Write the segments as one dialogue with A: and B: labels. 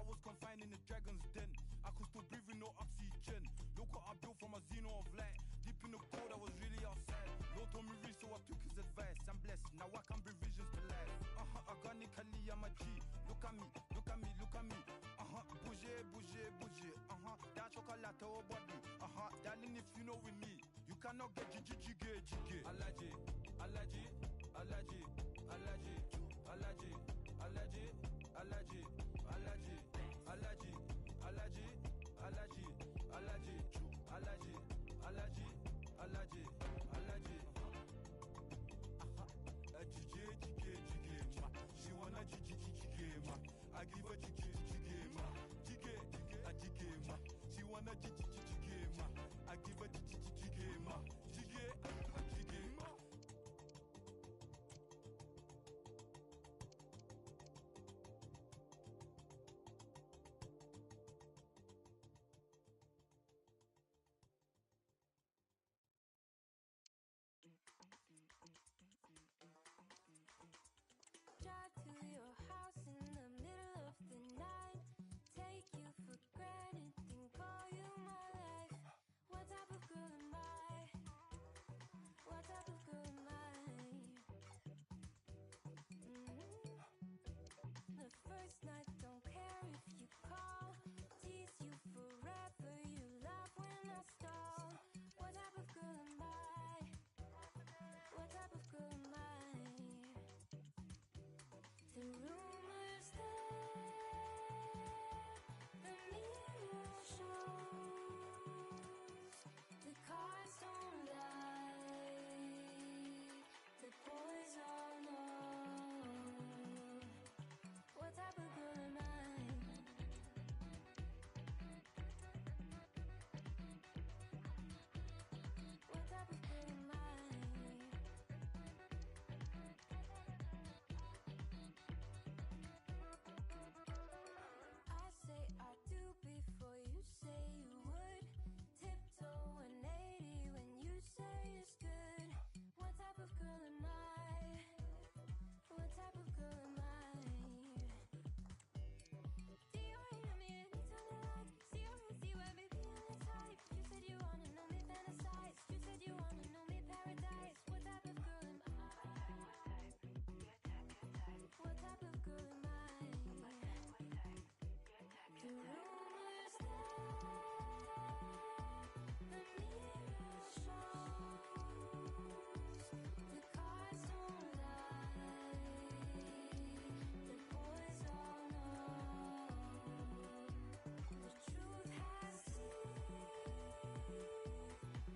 A: was confined in the dragon's den. I could still breathe with no oxygen. Look what I built from a xeno of light. Deep in the cold, I was really outside. Lord told me read, so I took his advice. I'm blessed, now I can bring visions to life. Organically, I'm a G. Look at me, look at me, look at me. Bouger, bouger, bouger. That chocolate or body. Darling, if you know with me, you cannot get jiggy. Allergy, allergy, allergy, allergy, allergy, allergy, allergy, allergy, allergy, allergy, allergy, allergy, allergy, allergy, allergy, allergy. She wanna jiggy ma. I give her jiggy ma. Jiggy ma. She wanna jiggy ma. I give her jiggy ma. Jiggy ma.
B: Drive to your house in the middle of the night. Take you for granted, then call you my life. What type of girl am I? What type of girl am I? The first night, don't care if you call. Tease you forever, you love when I stall. What type of girl am I? What type of girl am I? The rumors there, the mirror shows, the cars don't lie, the boys all know. What type of girl am I? What type of girl am I? I say I do before you say you would. Tiptoe 180 when you say it's good. What type of girl am I? What type of girl am I? Do you hear me anytime you like? See or see where baby I'm the type. You said you wanna know me fantasize. You said you wanna know me paradise. What type of girl am I? What type of girl am I? The rumors there, the mirror shows, the cars don't lie, the boys all know. The truth has teeth,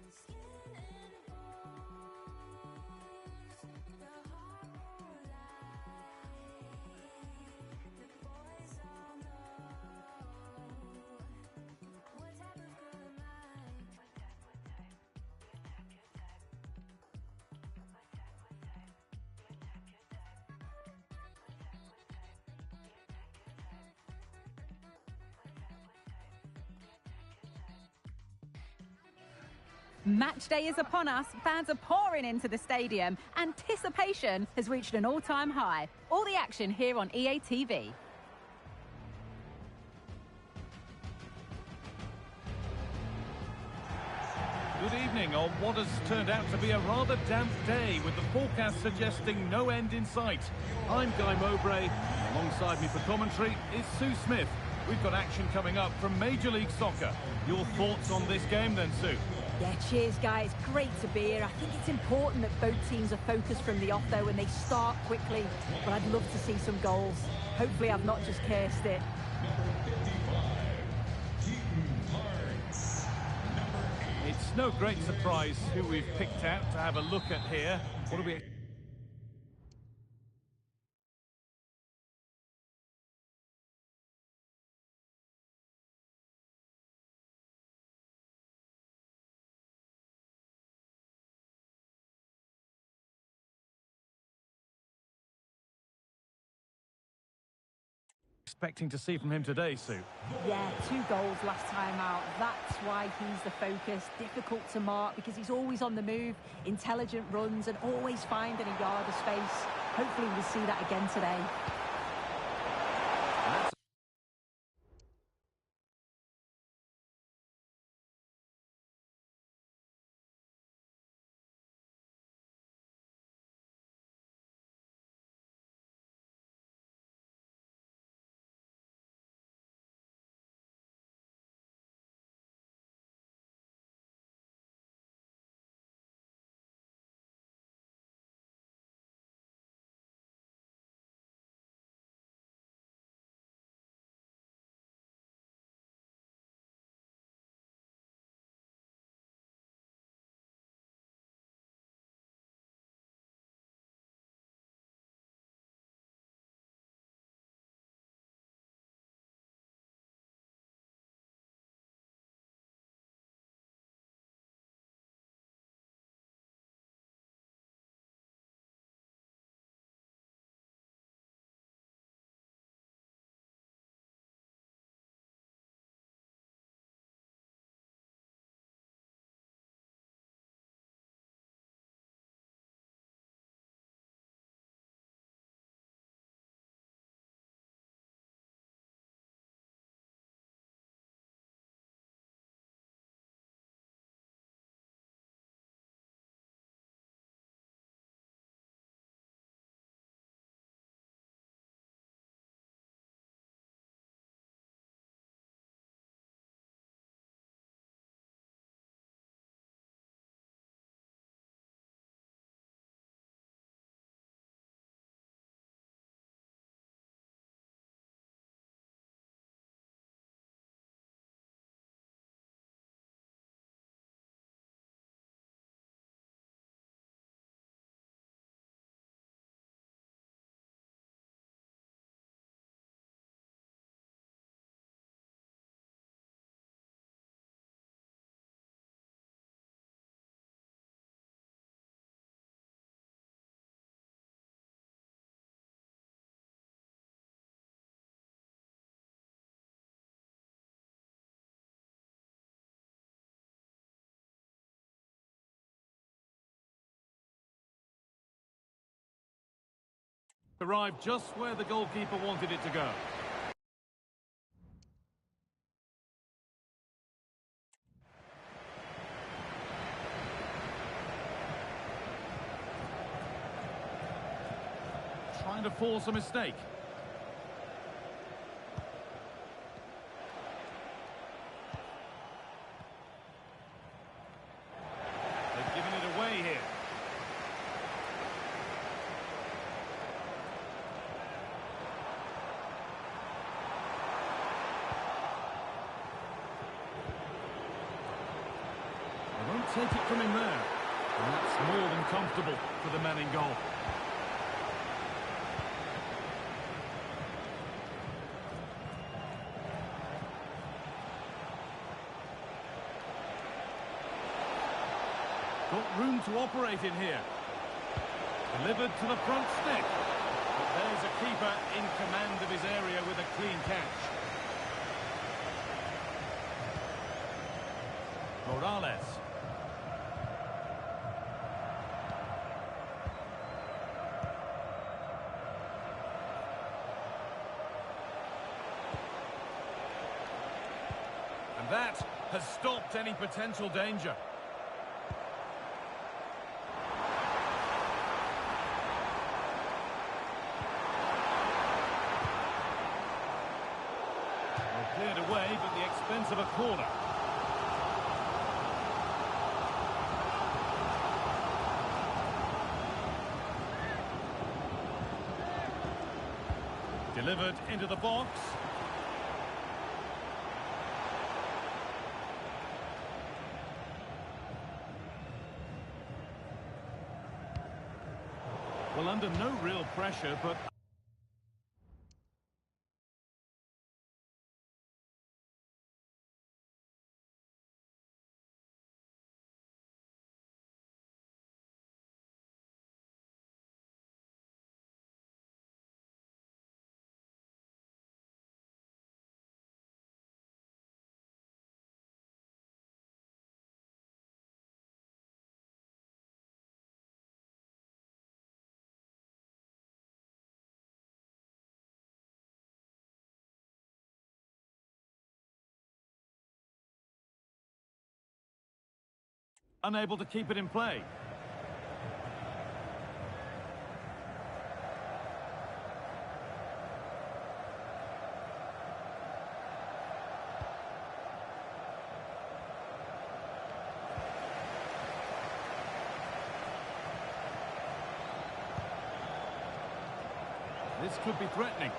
B: skin and bones. The heart won't lie, the boys all know. What type of girl am I?
C: Match day is upon us. Fans are pouring into the stadium. Anticipation has reached an all-time high. All the action here on EA TV.
D: Good evening on what has turned out to be a rather damp day, with the forecast suggesting no end in sight. I'm Guy Mowbray. Alongside me for commentary is Sue Smith. We've got action coming up from Major League Soccer. Your thoughts on this game then, Sue?
C: Yeah, cheers, guys. Great to be here. I think it's important that both teams are focused from the off, though, and they start quickly. But I'd love to see some goals. Hopefully I've not just cursed it.
D: It's no great surprise who we've picked out to have a look at here. What do we... expecting to see from him today, Sue?
C: Yeah, 2 goals last time out. That's why he's the focus. Difficult to mark because he's always on the move, intelligent runs and always finding a yard of space. Hopefully we'll see that again today.
D: Arrived just where the goalkeeper wanted it to go. Trying to force a mistake. They've given it away here. They won't take it from him there. And that's more than comfortable for the man in goal. Got room to operate in here. Delivered to the front stick. But there's a keeper in command of his area with a clean catch. Morales. And that has stopped any potential danger. Cleared away, but at the expense of a corner. Delivered into the box. Well, under no real pressure, but... unable to keep it in play. This could be threatening.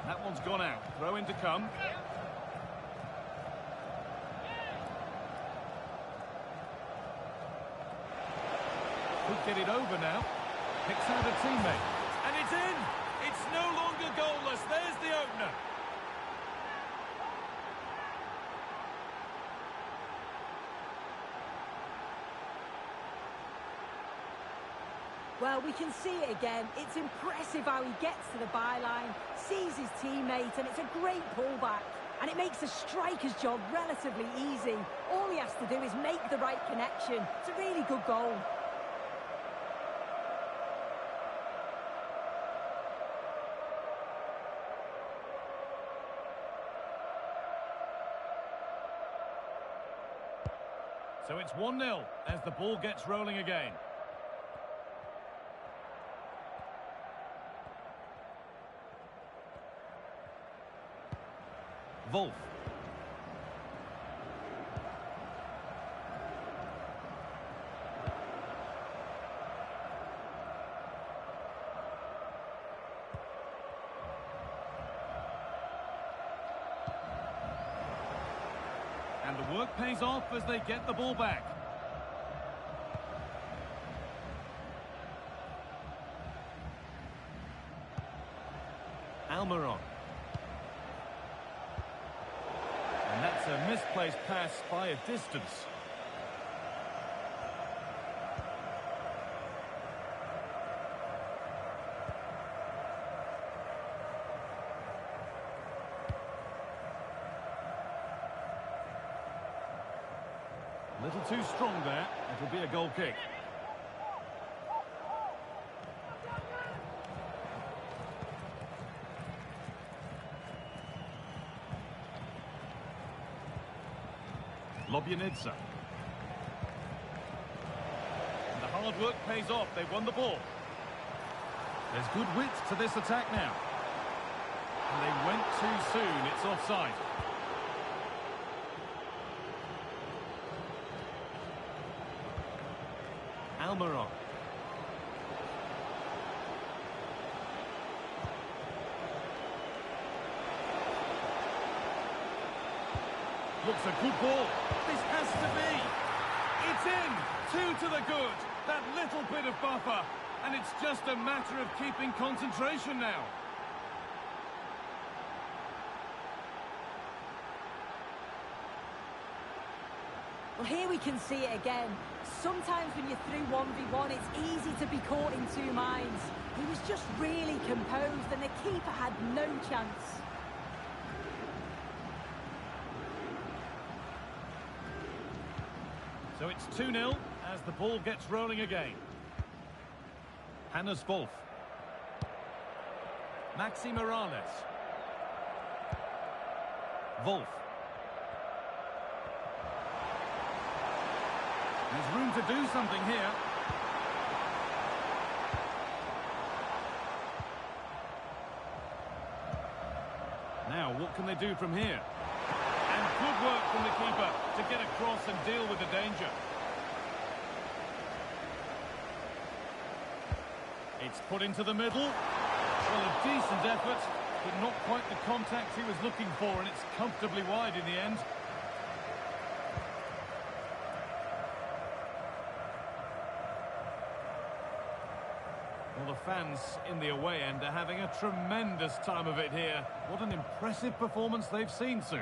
D: That one's gone out. Throw in to come. Could get it over now. Picks out a teammate. And it's in! It's no longer goalless. There's the opener.
C: Well, we can see it again. It's impressive how he gets to the byline, sees his teammate, and it's a great pullback. And it makes the striker's job relatively easy. All he has to do is make the right connection. It's a really good goal.
D: So it's 1-0 as the ball gets rolling again. Wolf. And the work pays off as they get the ball back. Almiron. And that's a misplaced pass by a distance. A little too strong there. It'll be a goal kick. Lobjanidze. And the hard work pays off. They've won the ball. There's good width to this attack now. And they went too soon. It's offside. Almiron. Looks a good ball. This has to be. It's in. 2 to the good. That little bit of buffer. And it's just a matter of keeping concentration now.
C: Well, here we can see it again. Sometimes when you're through 1v1, it's easy to be caught in two minds. He was just really composed and the keeper had no chance.
D: So it's 2-0 as the ball gets rolling again. Hannes Wolf. Maxi Morales. Wolf. There's room to do something here. Now, what can they do from here? And good work from the keeper to get across and deal with the danger. It's put into the middle. Well, a decent effort, but not quite the contact he was looking for, and it's comfortably wide in the end. Well, the fans in the away end are having a tremendous time of it here. What an impressive performance they've seen, Sue.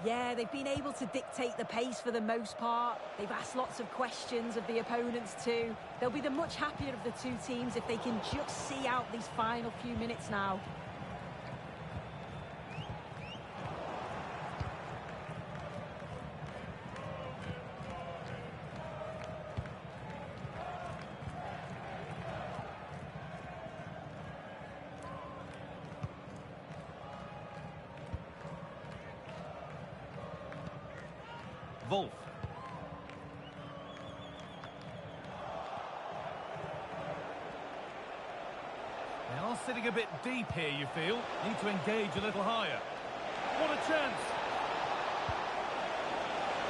C: Yeah, they've been able to dictate the pace for the most part. They've asked lots of questions of the opponents too. They'll be the much happier of the two teams if they can just see out these final few minutes now.
D: Wolf. They are sitting a bit deep here, you feel. Need to engage a little higher. What a chance!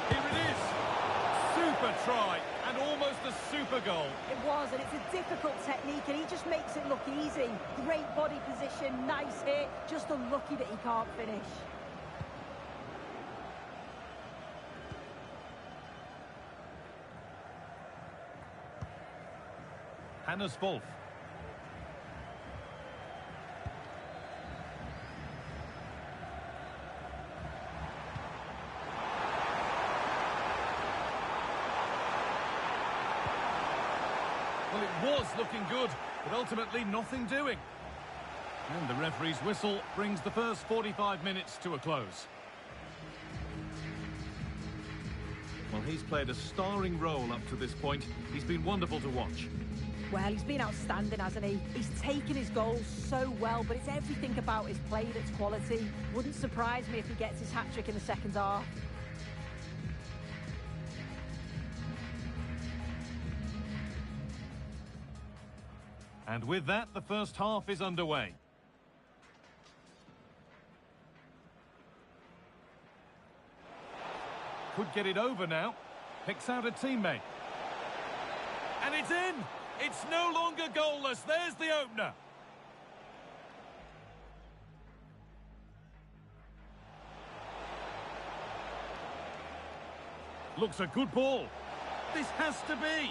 D: Here it is! Super try, and almost a super goal.
C: It was, and it's a difficult technique, and he just makes it look easy. Great body position, nice hit, just unlucky that he can't finish.
D: Hannes Wolf. Well, it was looking good, but ultimately nothing doing. And the referee's whistle brings the first 45 minutes to a close. Well, he's played a starring role up to this point. He's been wonderful to watch.
C: Well, he's been outstanding, hasn't he? He's taken his goals so well, but it's everything about his play that's quality. Wouldn't surprise me if he gets his hat-trick in the second half.
D: And with that, the first half is underway. Could get it over now. Picks out a teammate. And it's in! It's no longer goalless. There's the opener. Looks a good ball. This has to be.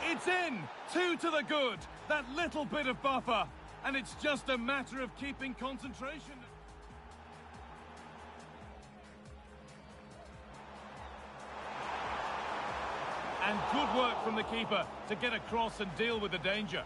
D: It's in. 2 to the good. That little bit of buffer. And it's just a matter of keeping concentration. And good work from the keeper to get across and deal with the danger.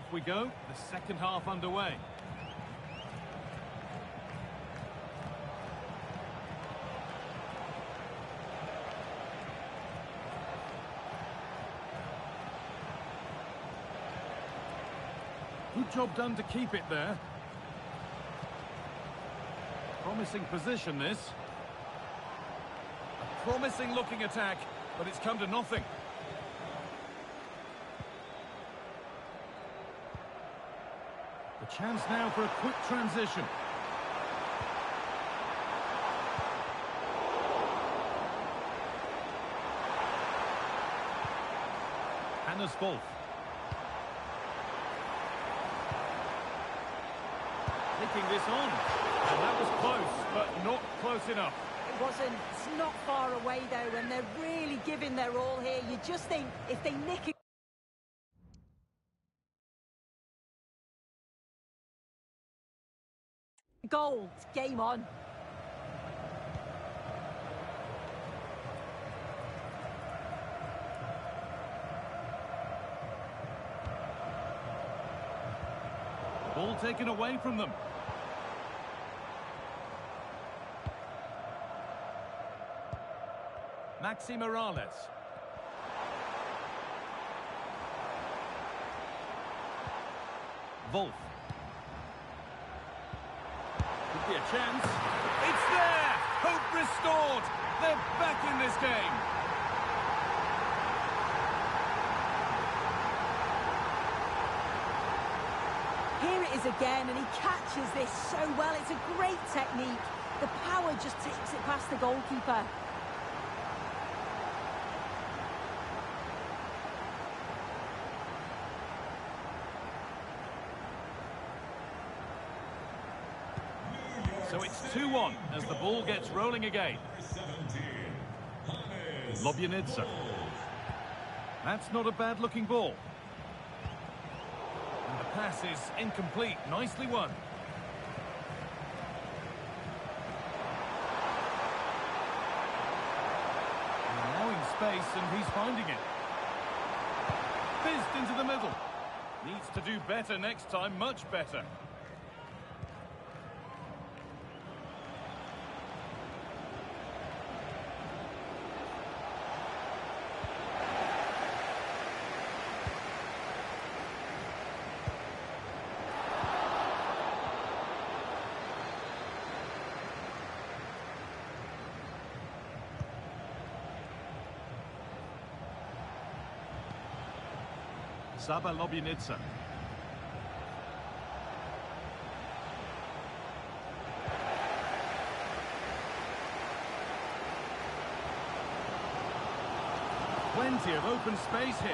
D: Off we go, the second half underway. Good job done to keep it there. Promising position, this. A promising looking attack, but it's come to nothing. The chance now for a quick transition. Hannes Wolf. Taking this on. And that was close, but not close enough.
C: It wasn't. It's not far away, though, and they're really giving their all here. You just think if they nick it... Goal. It's game on.
D: Ball taken away from them. Maxi Morales. Wolf. Could be a chance. It's there! Hope restored! They're back in this game.
C: Here it is again, and he catches this so well. It's a great technique. The power just takes it past the goalkeeper.
D: So it's 2-1 as the ball gets rolling again. Lobjanidze. That's not a bad-looking ball. And the pass is incomplete. Nicely won. Now in space, and he's finding it. Fizzed into the middle. Needs to do better next time, much better. Saba Lobjanidze. Plenty of open space here.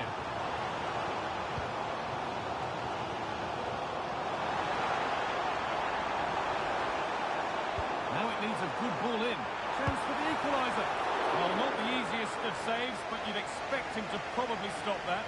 D: Now it needs a good ball in. Chance for the equaliser. Well, not the easiest of saves, but you'd expect him to probably stop that.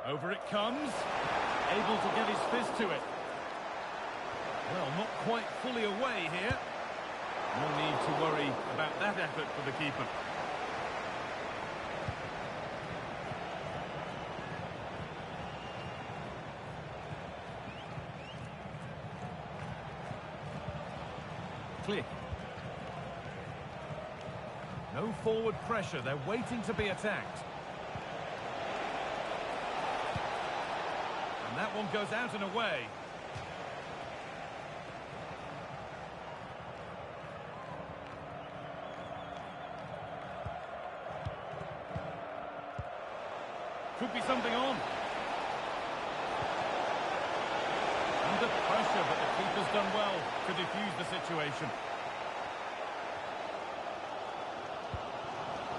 D: Over it comes. Able to get his fist to it. Well, not quite fully away here. No need to worry about that effort for the keeper. Click. No forward pressure, they're waiting to be attacked. And that one goes out and away. Could be something on. Under pressure, but the keeper's done well to defuse the situation.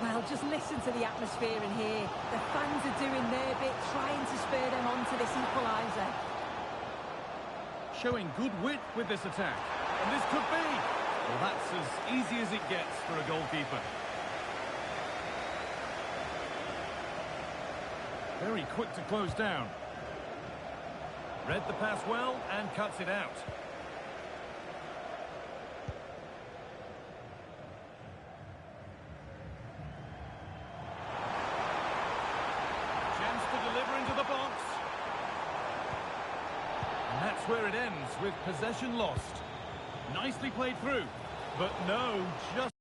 C: Well, just listen to the atmosphere in here. The fans are doing their bit, trying to spur them on to this equaliser.
D: Showing good wit with this attack. And this could be. Well, that's as easy as it gets for a goalkeeper. Very quick to close down. Read the pass well and cuts it out. Chance to deliver into the box. And that's where it ends, with possession lost. Nicely played through, but no, just...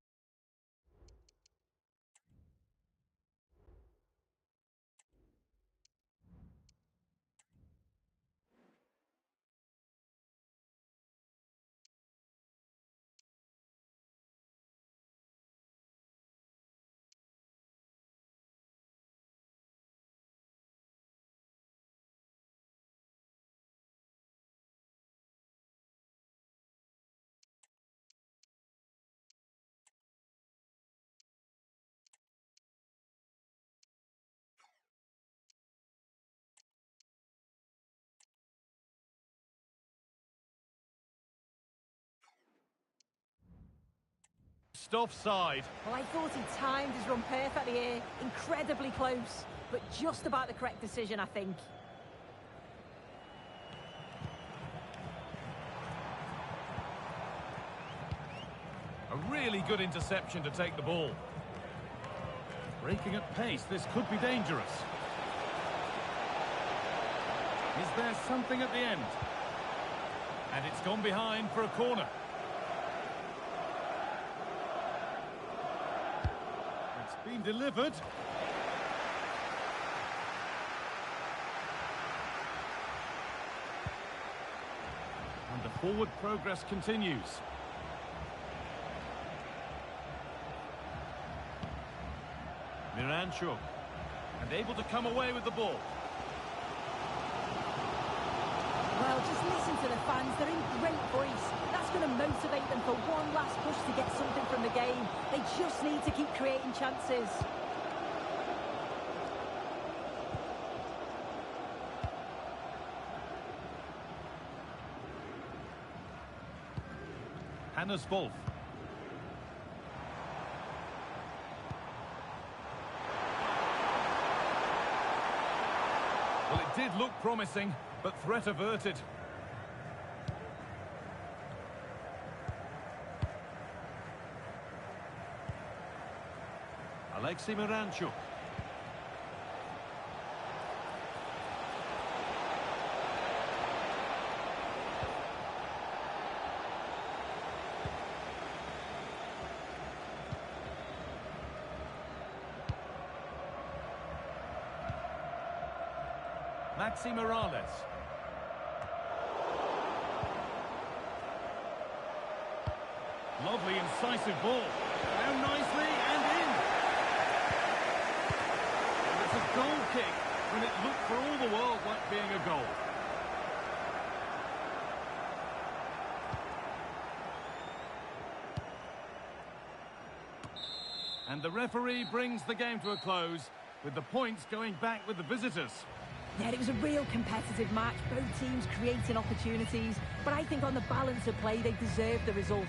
D: offside.
C: Well, I thought he timed his run perfectly here. Incredibly close, but just about the correct decision, I think.
D: A really good interception to take the ball. Breaking at pace, this could be dangerous. Is there something at the end? And it's gone behind for a corner. It's been delivered. And the forward progress continues. Miranchuk, and able to come away with the ball.
C: Well, just listen to the fans. They're in great voice. That's going to motivate them for one last push to get something from the game. They just need to keep creating chances.
D: Hannes Wolf. Well, it did look promising, but threat averted. Alexei Miranchuk. Maxi Morales. Lovely, incisive ball. Down nicely and in. And it's a goal kick when it looked for all the world like being a goal. And the referee brings the game to a close, with the points going back with the visitors.
C: Yeah, it was a real competitive match, both teams creating opportunities, but I think on the balance of play, they deserved the result.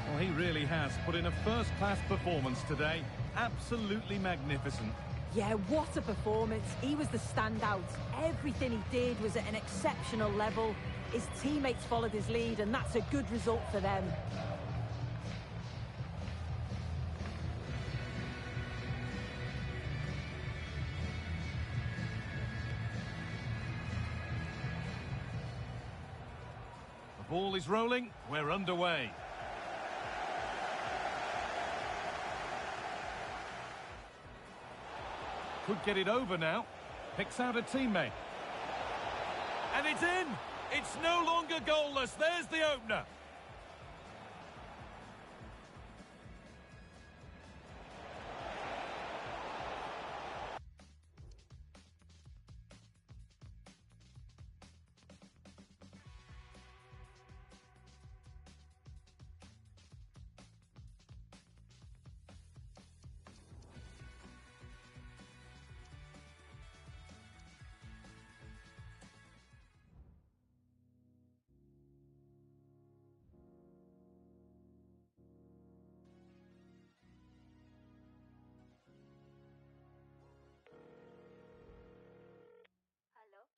D: Well, he really has put in a first-class performance today. Absolutely magnificent.
C: Yeah, what a performance. He was the standout. Everything he did was at an exceptional level. His teammates followed his lead, and that's a good result for them.
D: The ball is rolling. We're underway. Could get it over now. Picks out a teammate. And it's in! It's no longer goalless. There's the opener.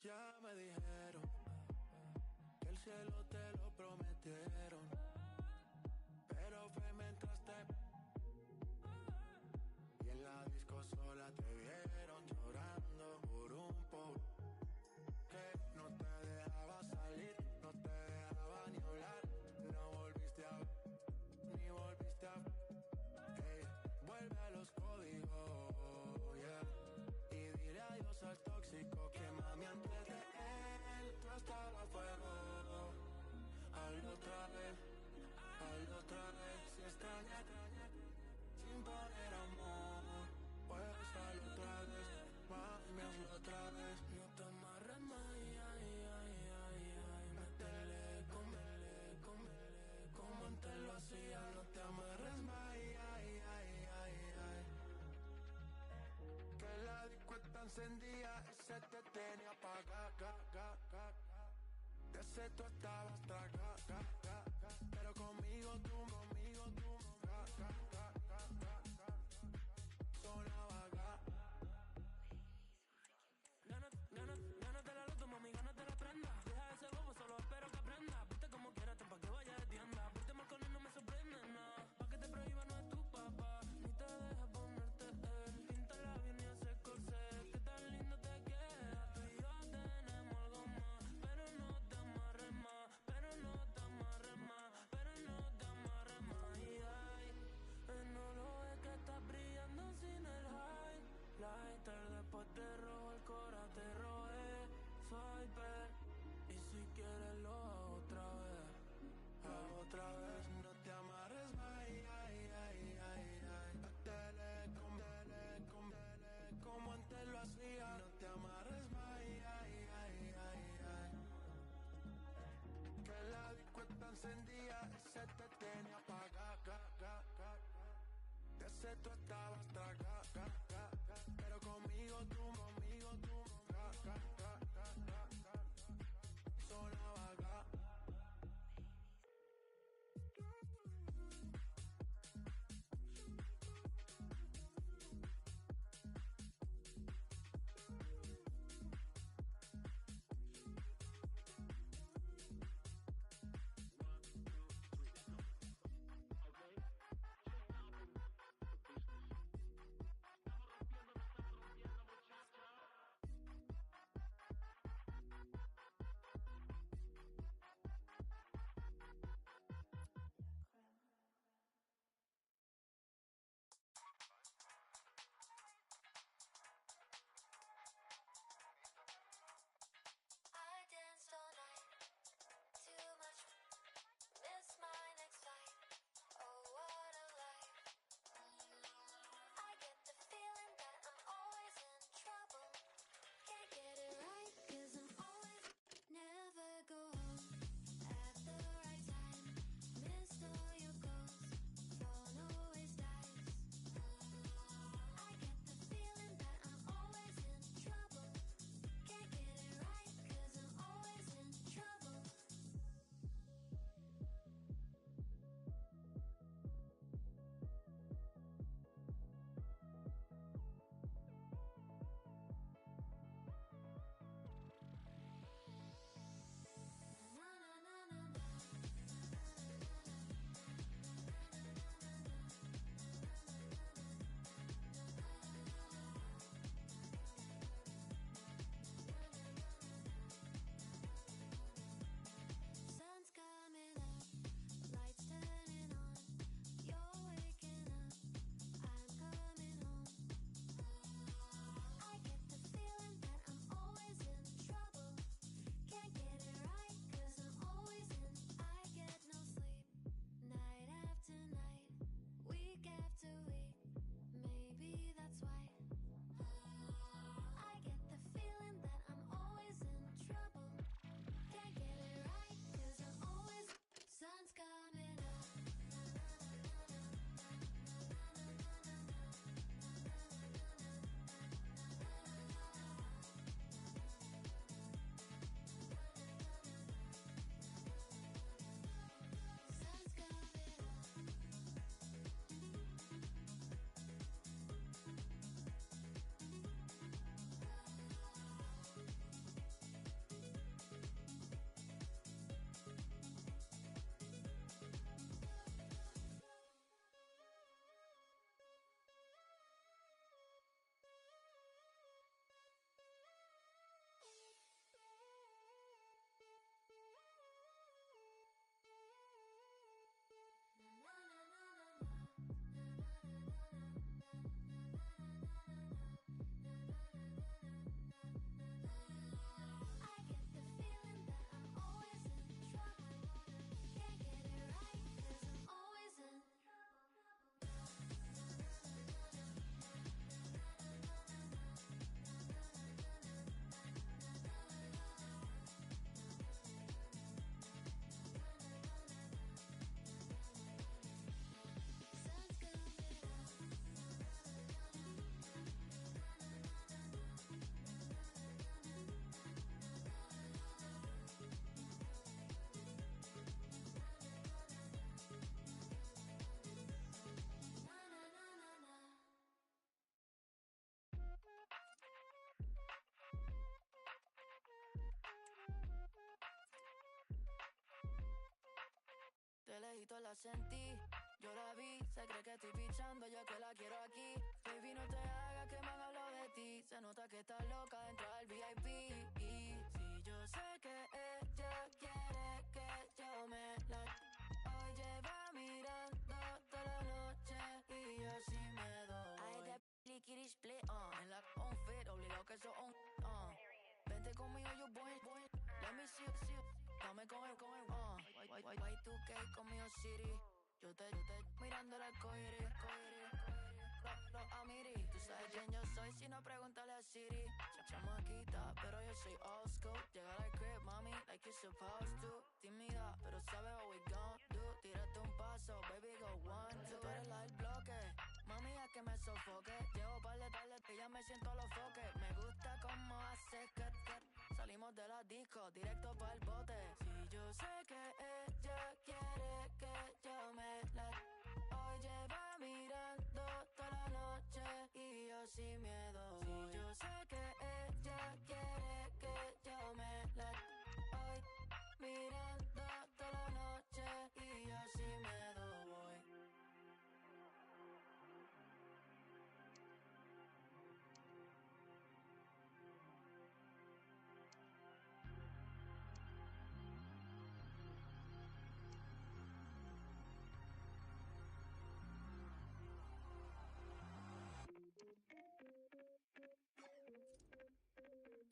A: Ya me dijeron que el cielo te lo prometieron, pero fue mientras y en la disco sola te vieron llorando por un poco que no te dejaba salir, no te dejaba ni hablar, no volviste a ni volviste a vuelve a los códigos, yeah, y dile adiós al tóxico que mami antes de él tú estabas a fuego. Hazlo otra vez, si extraña, sin poner amor, pues hazlo otra vez, mami, hazlo otra vez. No te amarres más, métele, como antes lo hacía, no te amarres más, que la disco está encendida, ese te tenía apagada, de ese tú estabas traga, pero conmigo tú, sonaba acá. Gánate la loto, mami, gánate la prenda. Deja ese bobo, solo espero que aprenda. Viste como quieras, pa' que vaya de tienda. Viste mal con él, no me sorprende nada. Pa' que te prohíba no es tu papá, ni te deja ponerte él. Píntala bien y hace corset, que tan lindo te queda. Tú y yo tenemos algo más, pero no te amarres más, pero no te amarres más, pero no te amarres más. Y ay, no lo ves que estás brillando sin el highlighter. Después te robo el cora, te robé Viper. Y si quieres lo hago otra vez, no te amarres más, como antes lo hacía, no te amarres más, que la disco está encendida, ese te tenía apagada, de ese tú estabas traga, pero conmigo tú, sonaba acá.
E: momento la sentí. Yo la vi, se cree que estoy pichando, yo que la quiero aquí. Baby, no te hagas que me han hablado de ti. Se nota que estás loca dentro del VIP. Y si yo sé que ella quiere que yo me la... Hoy lleva mirando toda la noche y yo sí me doy. I that liquid split en la on-fit, obligado que eso Vente conmigo, yo voy. Let me see, dame con el Y2K conmigo, city. Yo te mirando el arcoíris, los amiri. Tú sabes quién yo soy, si no pregúntale a Siri. Chamaquita, pero yo soy old school. Llegar al crib, mami, like you're supposed to. Tímida, pero sabe what we gon' do. Tírate un paso, baby, go 1, 2. Tú eres la del bloque, mami, a que me sofoque. Llevo par de tarde que ya me siento los foques. Me gusta como hace que salimos de la disco, directo pa'l bote. Si yo sé que ella quiere que yo me la... Hoy lleva mirando toda la noche y yo sin miedo. Si yo sé que ella quiere que yo me la... Hoy mirando toda la noche y yo sin miedo voy.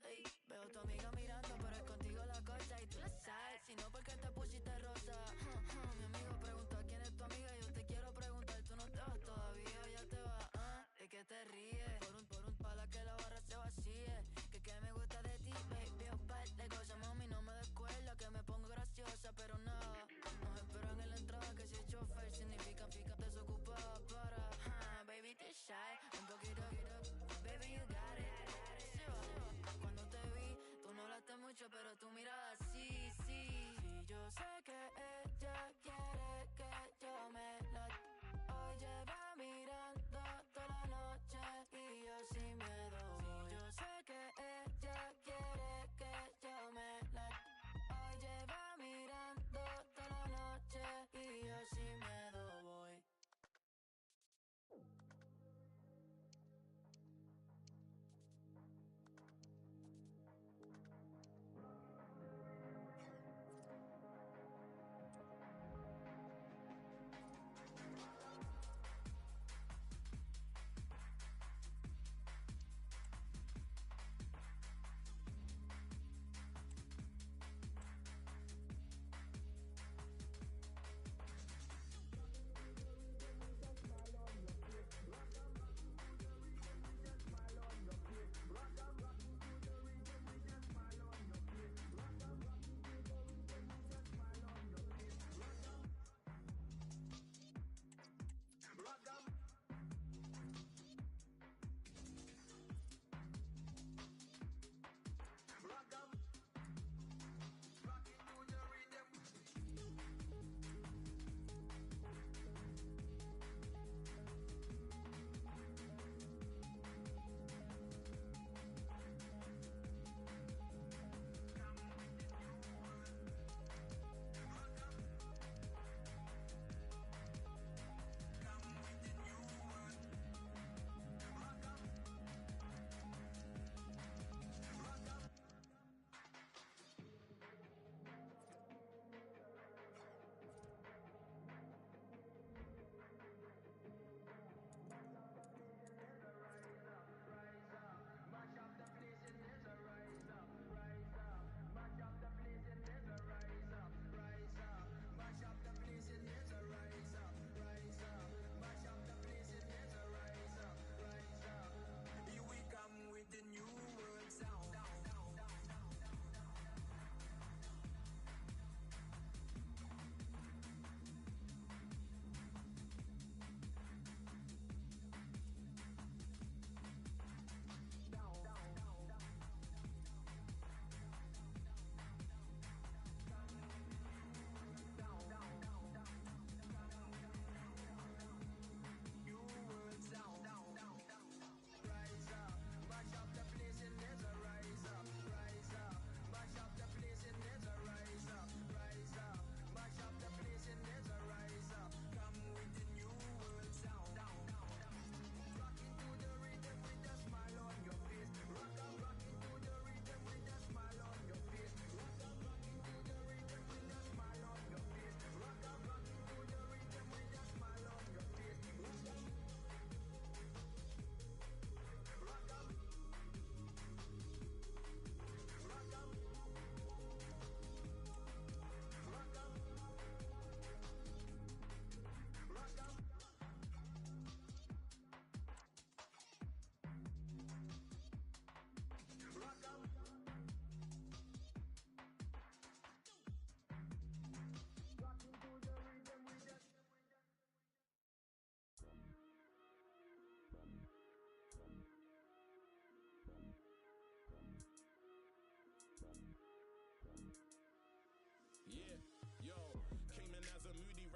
E: Ey, veo a tu amiga mirando, pero es contigo la cosa y tú la sabes, si no porque te pusiste rosa. Mi amigo preguntó quién es tu amiga y yo te quiero preguntar, tú no te vas todavía o ya te vas, ¿de qué te ríes? Por un pala que la barra se vacíe, que me gusta de ti, baby, un par de cosas, mami, no me descuela, que me pongo graciosa, pero nada, nos esperan en la entrada que si es chofer significa desocupada para, baby, te shy, un poquito, baby, you got it. Cuando te vi, tú no hablaste mucho, pero tu mirada sí. Si yo sé que ella quiere que yo me la... Hoy lleva mirando toda la noche y yo sin miedo. Si yo sé que ella quiere que yo me la... Hoy lleva mirando toda la noche y yo sin miedo voy.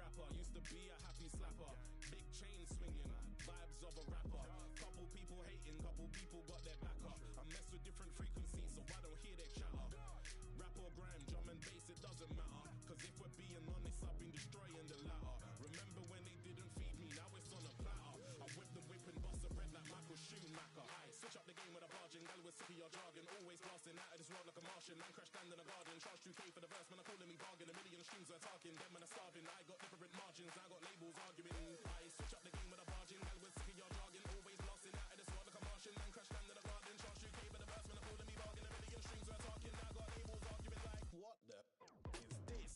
F: rapper, used to be a happy slapper. Big chain swinging, vibes of a rapper. Couple people hating, couple people got their back up. I mess with different frequencies, so I don't hear their chatter. Rap or grime, drum and bass, it doesn't matter. Cause if we're being honest, I've been destroying the latter. Remember when they didn't feed me, now it's on a platter. I whip the whip and bust a red like Michael Schumacher. I switch up the game with a bargain, gal with sick of your jargon. Always blasting out of this world like a Martian. Man crash down in a garden, charge 2K for the verse, man, I'm calling me bargain. A million streams are talking, them man are starving. I got different margins, I got labels arguing. I switch up the game with a bargain, gal with sick of your jargon. Always blasting out of this world like a Martian. Man crash down in a garden, charge 2K for the verse, man, I'm calling me bargain. A million streams are talking, I got labels arguing like, what the is this?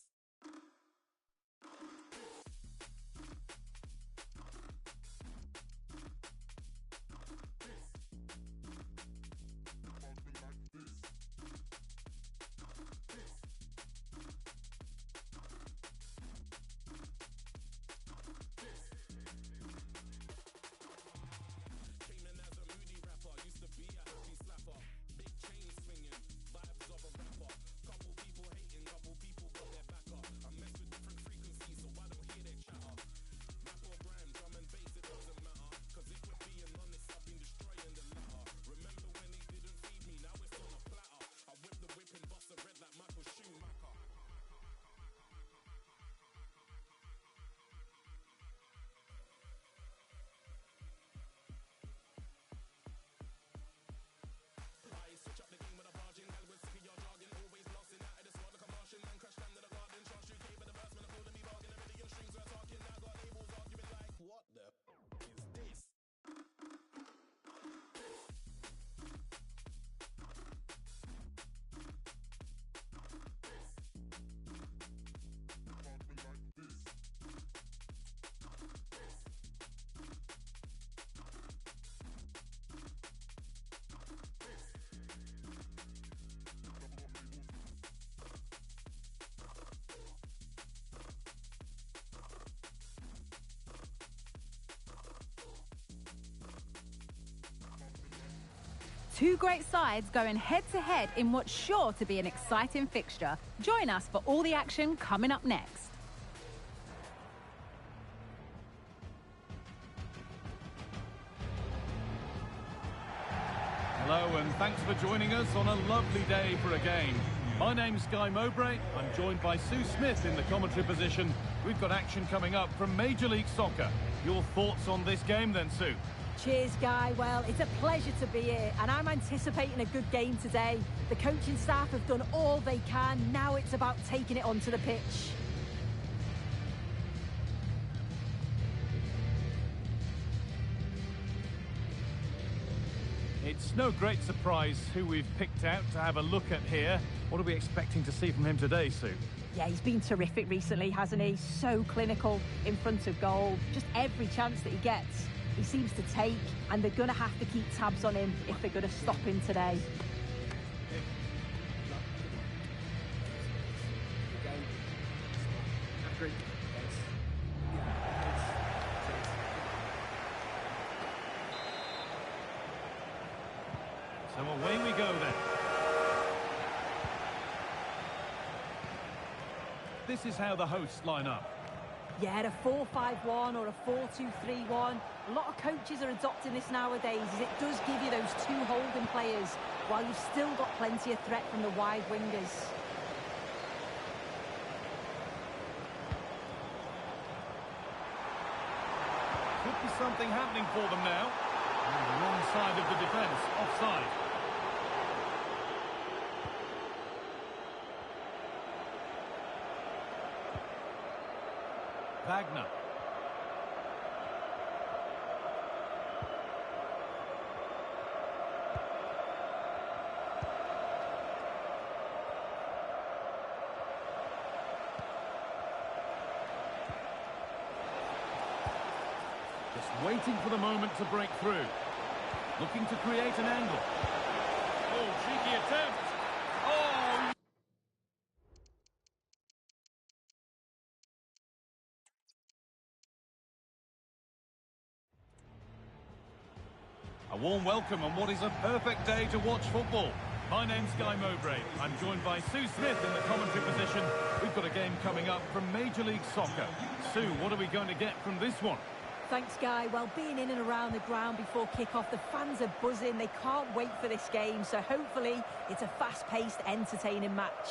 G: Two great sides going head-to-head in what's sure to be an exciting fixture. Join us for all the action coming up next.
D: Hello and thanks for joining us on a lovely day for a game. My name's Guy Mowbray. I'm joined by Sue Smith in the commentary position. We've got action coming up from Major League Soccer. Your thoughts on this game then, Sue?
C: Cheers, Guy. Well, it's a pleasure to be here, and I'm anticipating a good game today. The coaching staff have done all they can. Now it's about taking it onto the pitch.
D: It's no great surprise who we've picked out to have a look at here. What are we expecting to see from him today, Sue?
C: Yeah, he's been terrific recently, hasn't he? So clinical in front of goal. Just every chance that he gets, he seems to take, and they're going to have to keep tabs on him if they're going to stop him today.
D: So away we go then. This is how the hosts line up.
C: Yeah, a 4-5-1 or a 4-2-3-1. A lot of coaches are adopting this nowadays, as it does give you those two holding players, while you've still got plenty of threat from the wide wingers.
D: Could be something happening for them now. On the wrong side of the defence, offside. Wagner. Just waiting for the moment to break through. Looking to create an angle. Oh, cheeky attempt. Oh! A warm welcome on what is a perfect day to watch football. My name's Guy Mowbray. I'm joined by Sue Smith in the commentary position. We've got a game coming up from Major League Soccer. Sue, what are we going to get from this one?
C: Thanks, Guy. Well, being in and around the ground before kick-off, the fans are buzzing. They can't wait for this game, so hopefully it's a fast-paced, entertaining match.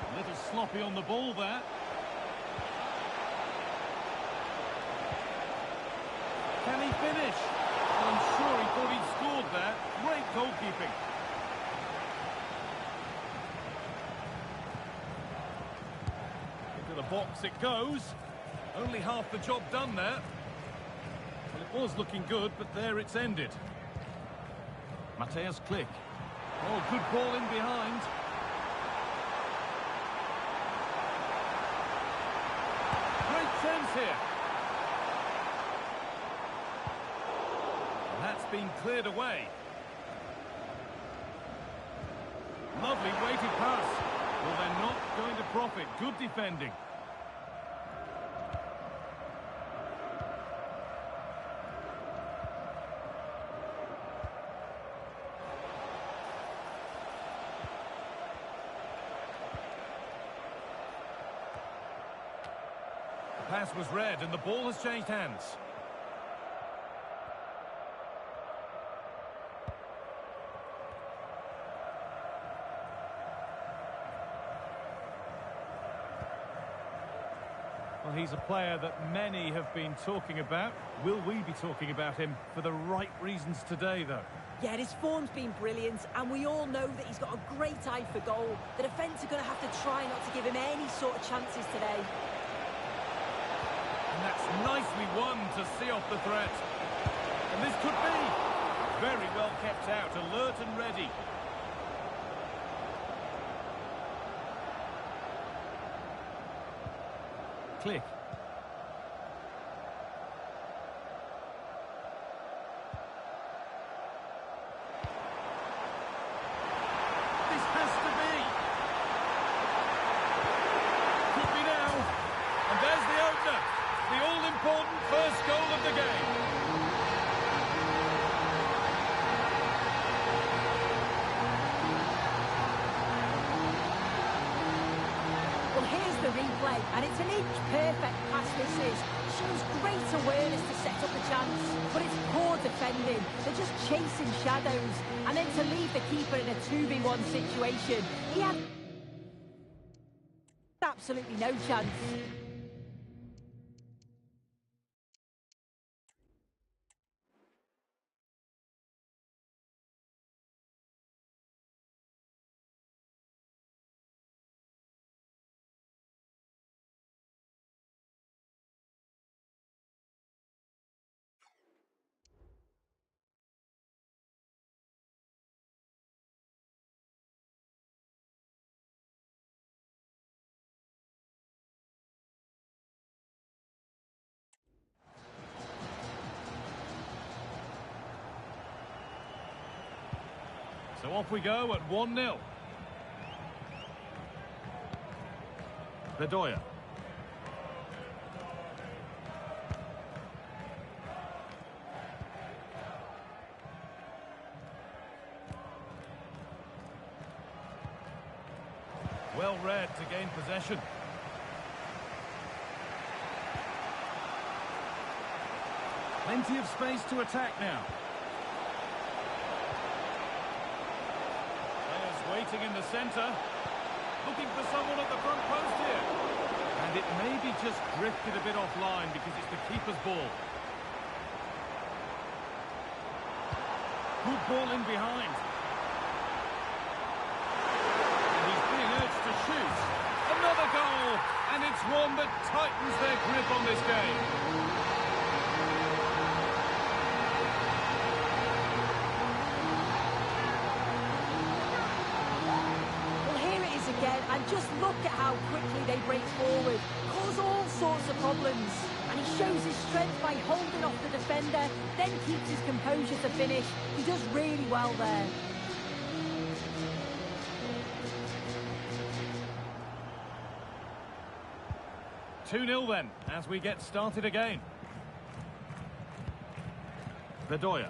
D: A little sloppy on the ball there. Can he finish? Well, I'm sure he thought he'd scored there. Great goalkeeping. Into the box it goes. Only half the job done there. Well, it was looking good, but there it's ended. Mateusz Klich. Oh, good ball in behind. Great chance here. And that's been cleared away. Lovely weighted pass. Well, they're not going to profit. Good defending. The pass was read and the ball has changed hands. Well, he's a player that many have been talking about. Will we be talking about him for the right reasons today, though?
C: Yeah, his form's been brilliant, and we all know that he's got a great eye for goal. The defence are going to have to try not to give him any sort of chances today.
D: And that's nicely won to see off the threat. And this could be very well kept out, alert and ready. Klich. This has to be. Could be now. And there's the opener. The all-important first goal of the game.
C: play, and it's an inch-perfect pass this is. Shows great awareness to set up a chance, but it's poor defending. They're just chasing shadows, and then to leave the keeper in a 2v1 situation, he had absolutely no chance.
D: So off we go at 1-0. Bedoya. Well read to gain possession. Plenty of space to attack now. Players waiting in the centre. Looking for someone at the front post here. And it maybe just drifted a bit offline because it's the keeper's ball. Good ball in behind. And he's being urged to shoot. Another goal! And it's one that tightens their grip on this game.
C: Again, and just look at how quickly they break forward, cause all sorts of problems, and he shows his strength by holding off the defender, then keeps his composure to finish. He does really well there.
D: Two-0 then, as we get started again. Bedoya.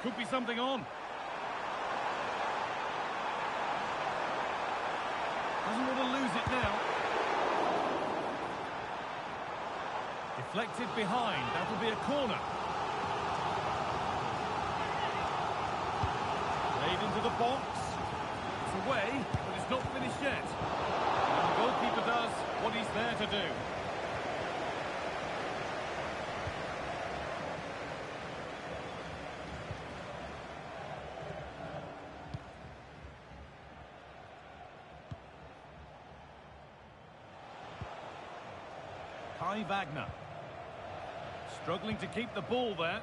D: Could be something on. Doesn't want to lose it now. Deflected behind. That'll be a corner. Played into the box. It's away, but it's not finished yet. And the goalkeeper does what he's there to do. Wagner. Struggling to keep the ball there.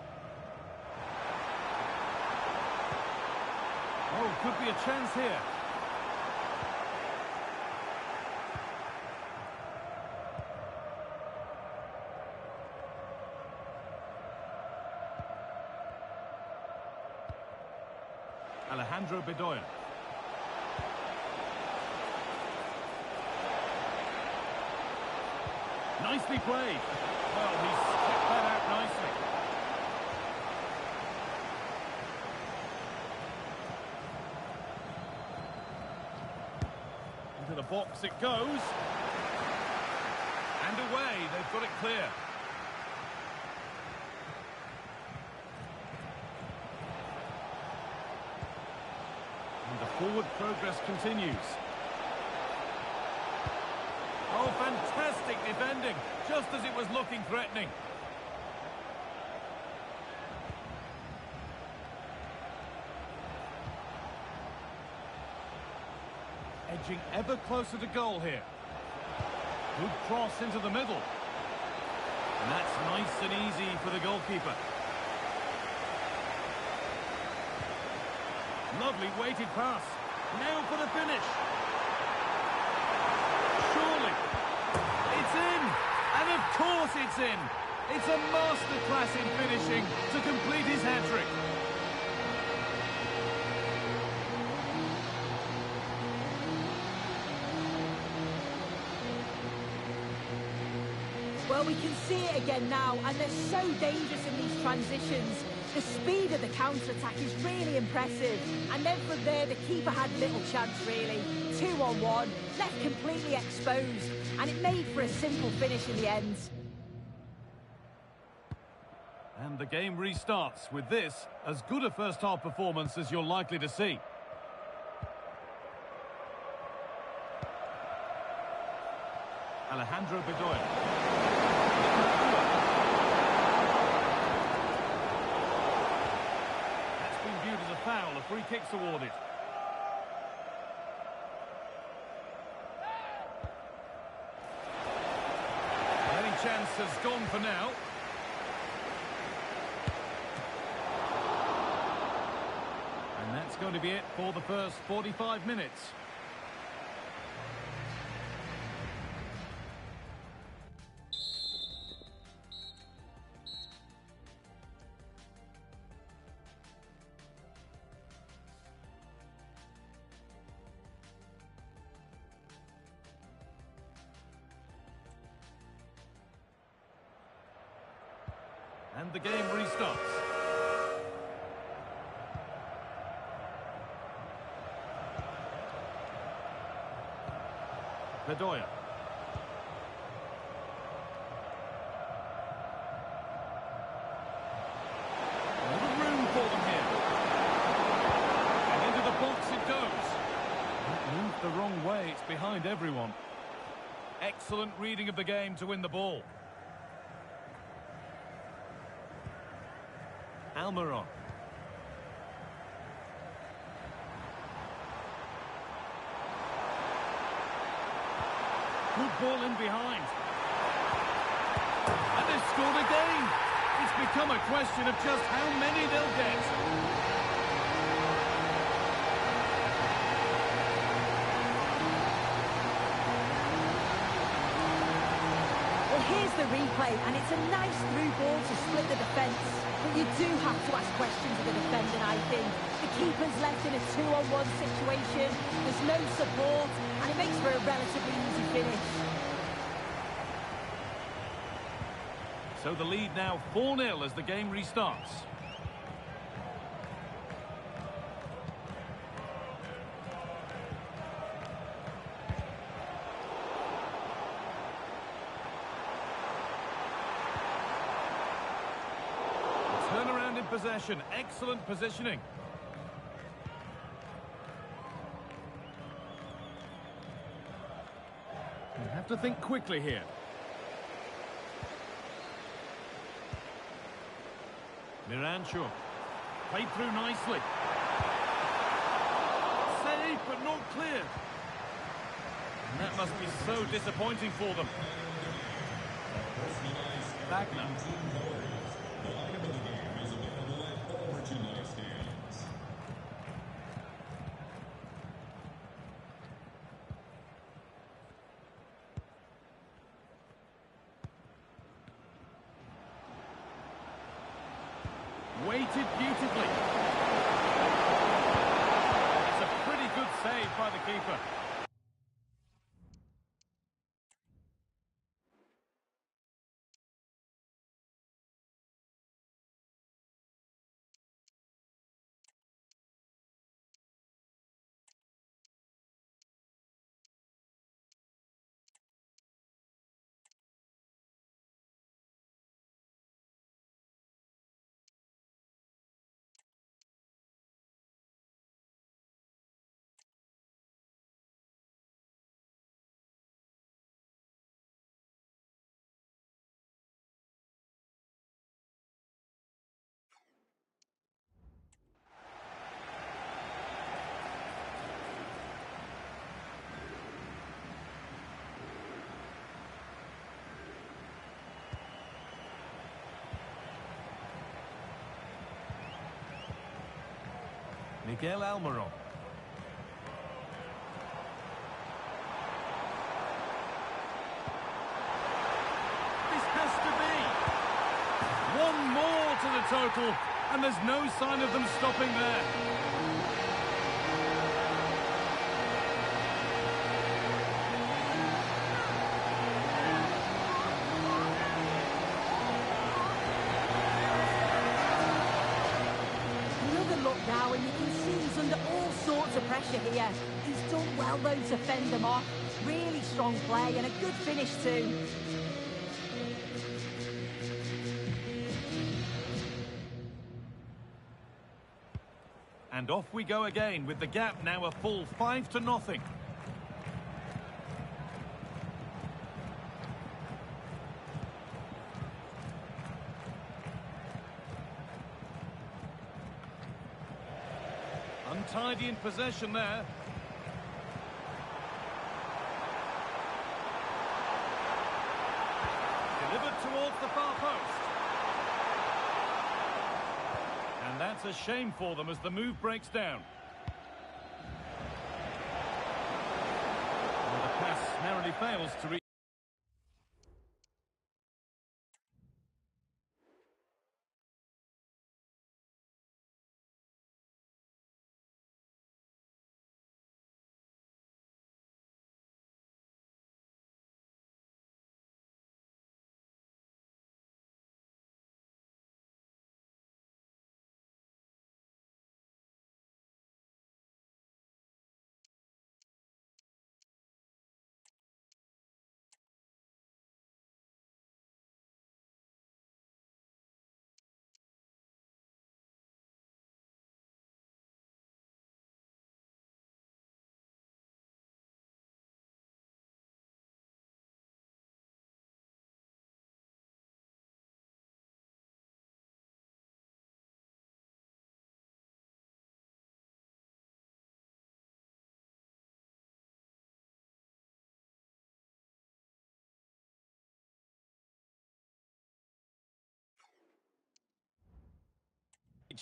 D: Oh, could be a chance here. Alejandro Bedoya. Nicely played. Well, he's kept that out nicely. Into the box it goes. And away, they've got it clear. And the forward progress continues. Oh, fantastic defending, just as it was looking threatening. Edging ever closer to goal here. Good cross into the middle. And that's nice and easy for the goalkeeper. Lovely weighted pass. Now for the finish. Surely. It's in. And of course it's in. It's a masterclass in finishing to complete his hat-trick.
C: Well, we can see it again now, and they're so dangerous in these transitions. The speed of the counter-attack is really impressive. And then from there, the keeper had little chance, really. 2-on-1, left completely exposed. And it made for a simple finish in the end.
D: And the game restarts with this, as good a first-half performance as you're likely to see. Alejandro Bedoya. Viewed as a foul, a free kick's awarded. Any chance has gone for now. And that's going to be it for the first 45 minutes. And the game restarts. Bedoya. A little room for them here. And into the box it goes. That moved the wrong way. It's behind everyone. Excellent reading of the game to win the ball. Almiron. Good ball in behind. And they've scored again. It's become a question of just how many they'll get.
C: Here's the replay, and it's a nice through ball to split the defence. But you do have to ask questions of the defender, I think. The keeper's left in a 2-on-1 situation. There's no support, and it makes for a relatively easy finish.
D: So the lead now 4-0 as the game restarts. Turnaround in possession, excellent positioning. You have to think quickly here. Miranchuk, played through nicely. Save, but not clear. And that must be so disappointing for them. Wagner. Weighted beautifully. It's a pretty good save by the keeper. Miguel Almiron. This has to be. One more to the total, and there's no sign of them stopping there.
C: Now, and you can see he's under all sorts of pressure here. He's done well, though, to fend them off. Really strong play and a good finish, too.
D: And off we go again, with the gap now a full 5-0. Untidy in possession there. Delivered towards the far post. And that's a shame for them as the move breaks down. And the pass narrowly fails to reach.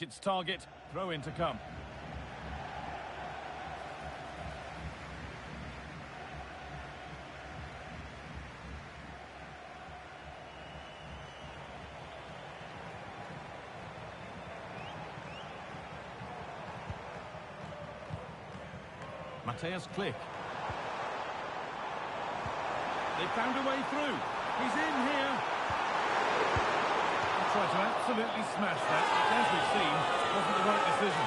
D: Its target, throw in to come. Mateus Klick. They found a way through. He's in here. Tried to absolutely smash that, which, as we've seen, wasn't the right decision.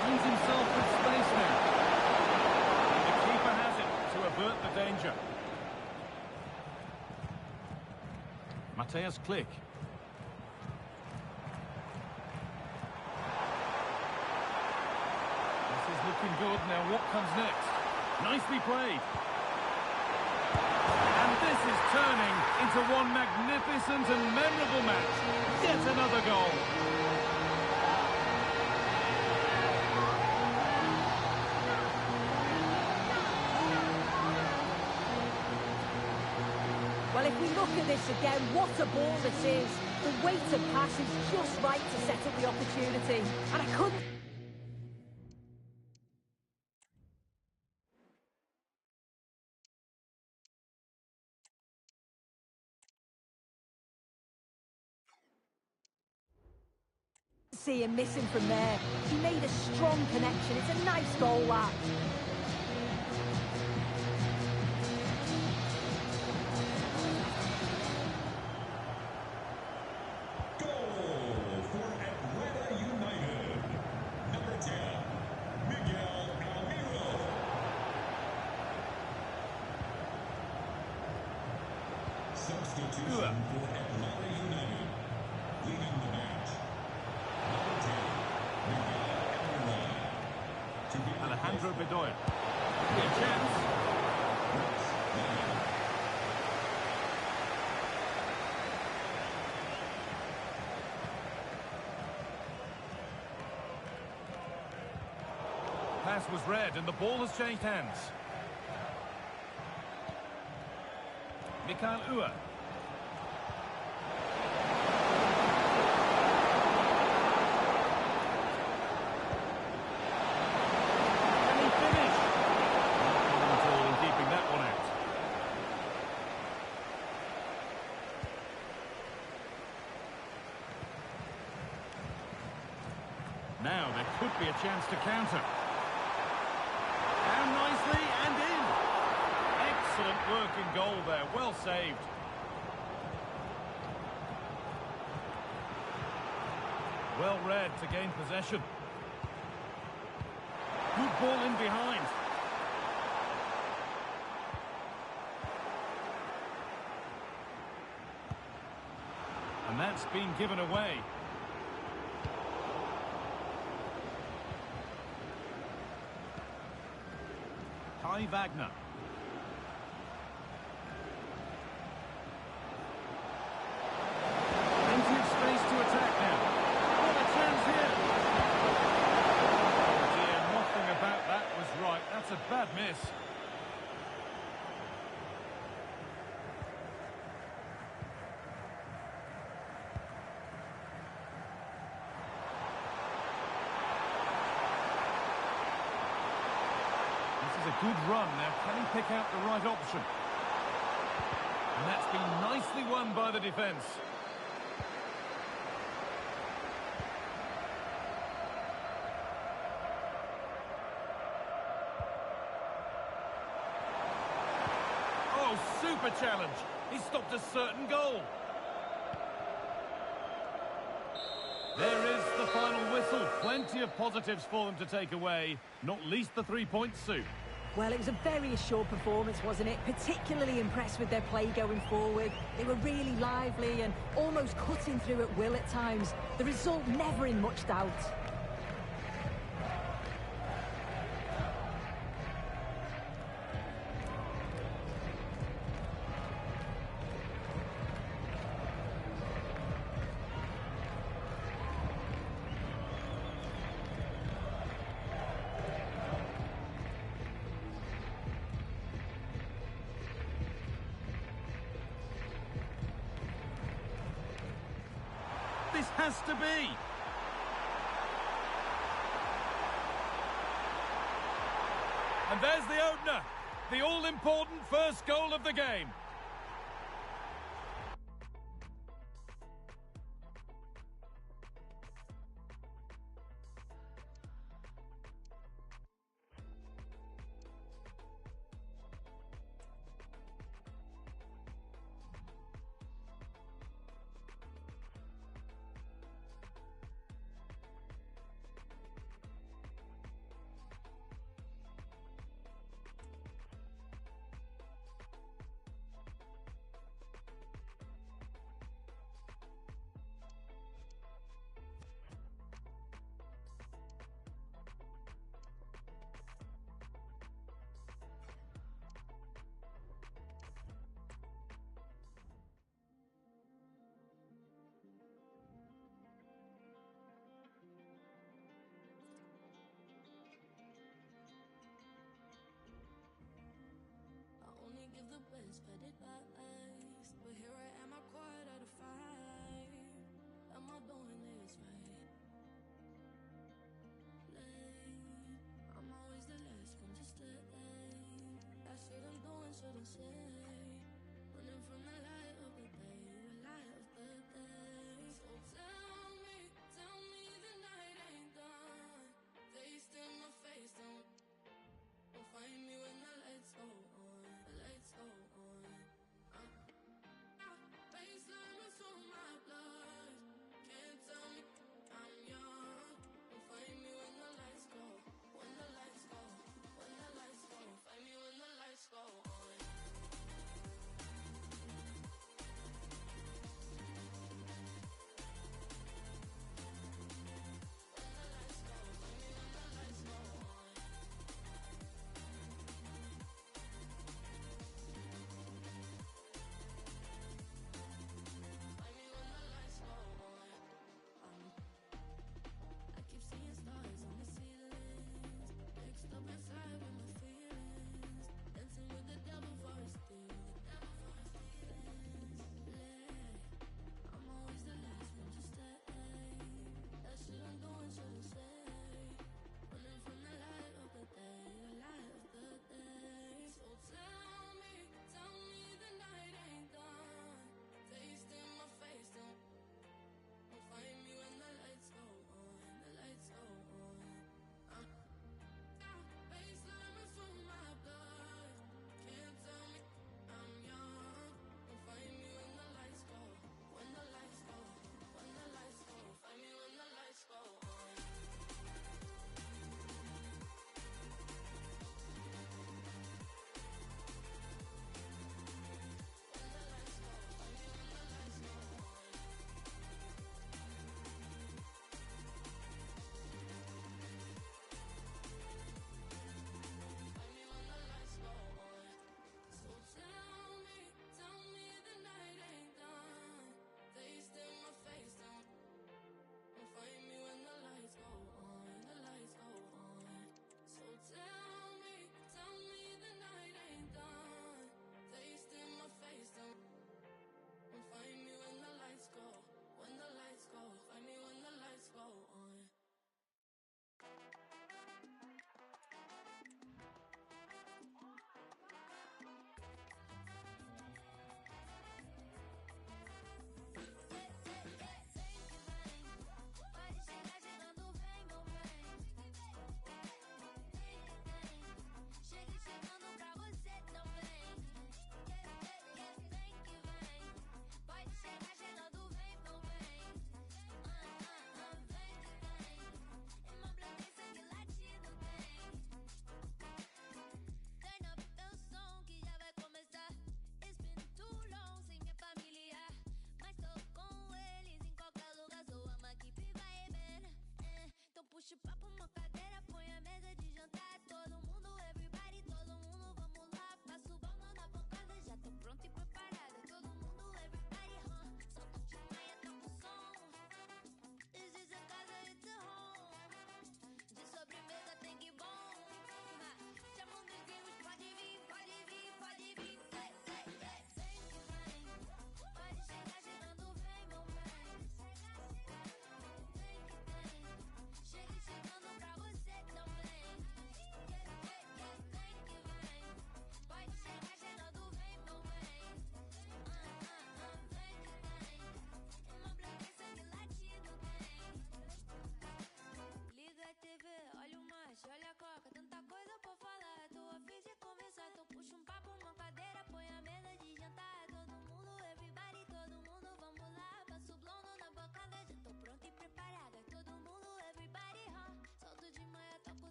D: Finds himself with space now. And the keeper has it to avert the danger. Mateus Klick. This is looking good. Now what comes next? Nicely played. And this is turning into one magnificent and memorable match. Yet another goal.
C: Well, if we look at this again, what a ball this is. The weighted pass is just right to set up the opportunity. And I couldn't... see him missing from there. He made a strong connection. It's a nice goal, that.
F: Substitution for Atlanta United. Leading the match. Number 10, Miguel Almiron.
D: Alejandro Bedoya. A chance. pass was read and the ball has changed hands. Mikael Ua. Can he finish? Not at all in keeping that one out. Now there could be a chance to counter. Down nicely and in. Excellent work in goal there, well saved. Well read to gain possession. Good ball in behind. And that's been given away. Kai Wagner. Plenty of space to attack now. What a chance here. Oh dear, nothing about that was right. That's a bad miss. A good run. Now, can he pick out the right option? And that's been nicely won by the defence. Oh, super challenge. He stopped a certain goal. There is the final whistle. Plenty of positives for them to take away, not least the 3 points, Sue.
C: Well, it was a very assured performance, wasn't it? Particularly impressed with their play going forward. They were really lively and almost cutting through at will at times. The result never in much doubt.
D: This has to be. And there's the opener. The all-important first goal of the game.
E: Give the best, but it lies. But here I am, I quite out of five. Am I doing this right? Late. I'm always the last one to stay. I shouldn't do and shouldn't say. Running from the light of the day, the light of the day. So tell me the night ain't done. Faced in my face, don't find me when the lights go on. The lights go on.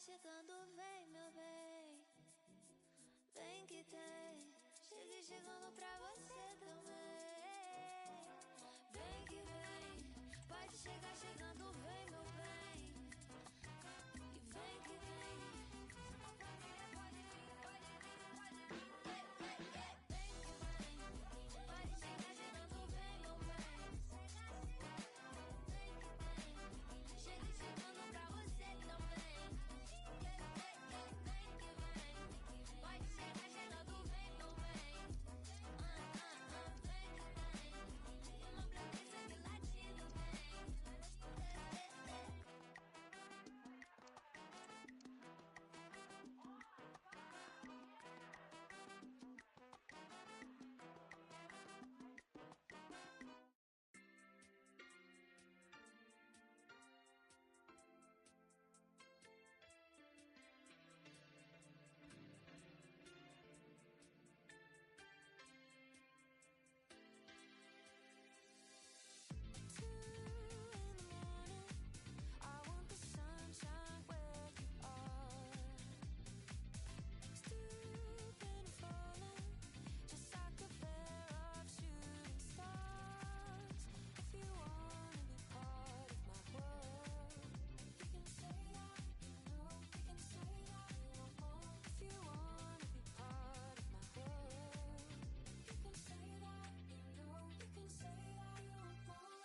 E: chegando, vem, meu bem. Vem que tem. Cheguei chegando pra você também. Vem que vem. Pode chegar chegando, vem, meu bem. E vem que vem. Pode vir, pode vir, pode vir. Vem que vem. Pode chegar chegando, vem, meu bem. Vem que vem. Cheguei chegando pra você também. Vem que vem. Pode chegar chegando, vem, meu bem. Vem que vem. Uma potência que latindo bem. I want the sunshine where you are. Stooping, falling, just like a pair of shooting stars. If you wanna be part of my world, you can say that, you can say that you want more. If you wanna be part of my world, you can say that, you can say that you want more.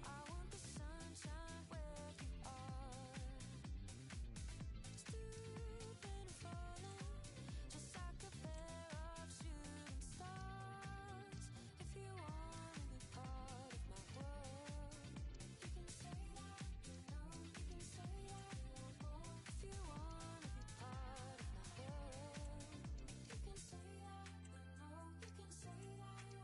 E: I want the sunshine where you are. Stooping, falling, just like a pair of shooting stars. If you wanna be part of my world, you can say that, you can say that you want more. If you wanna be part of my world, you can say that, you can say that you want more.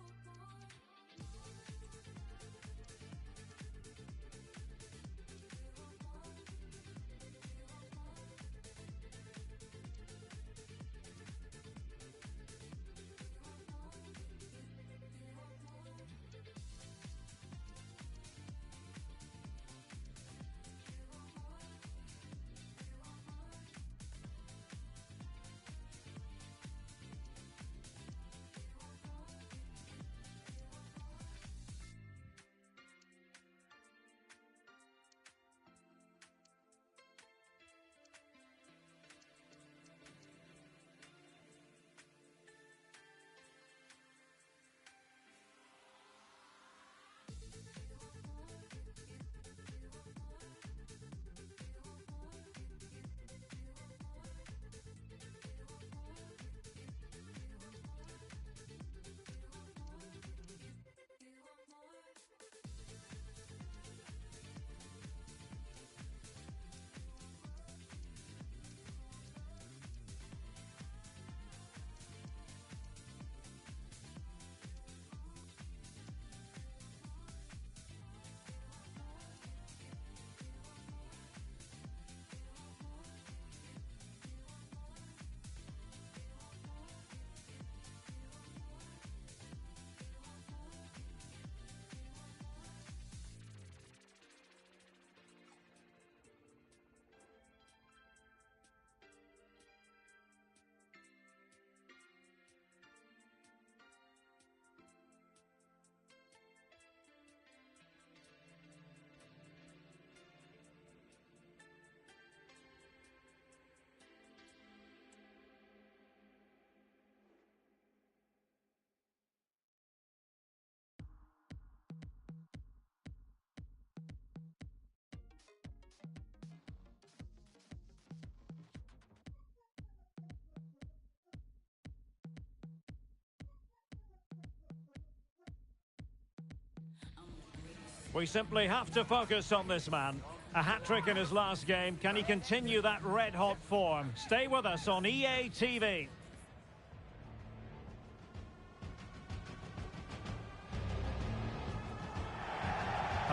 H: We simply have to focus on this man. A hat-trick in his last game. Can he continue that red-hot form? Stay with us on EA TV.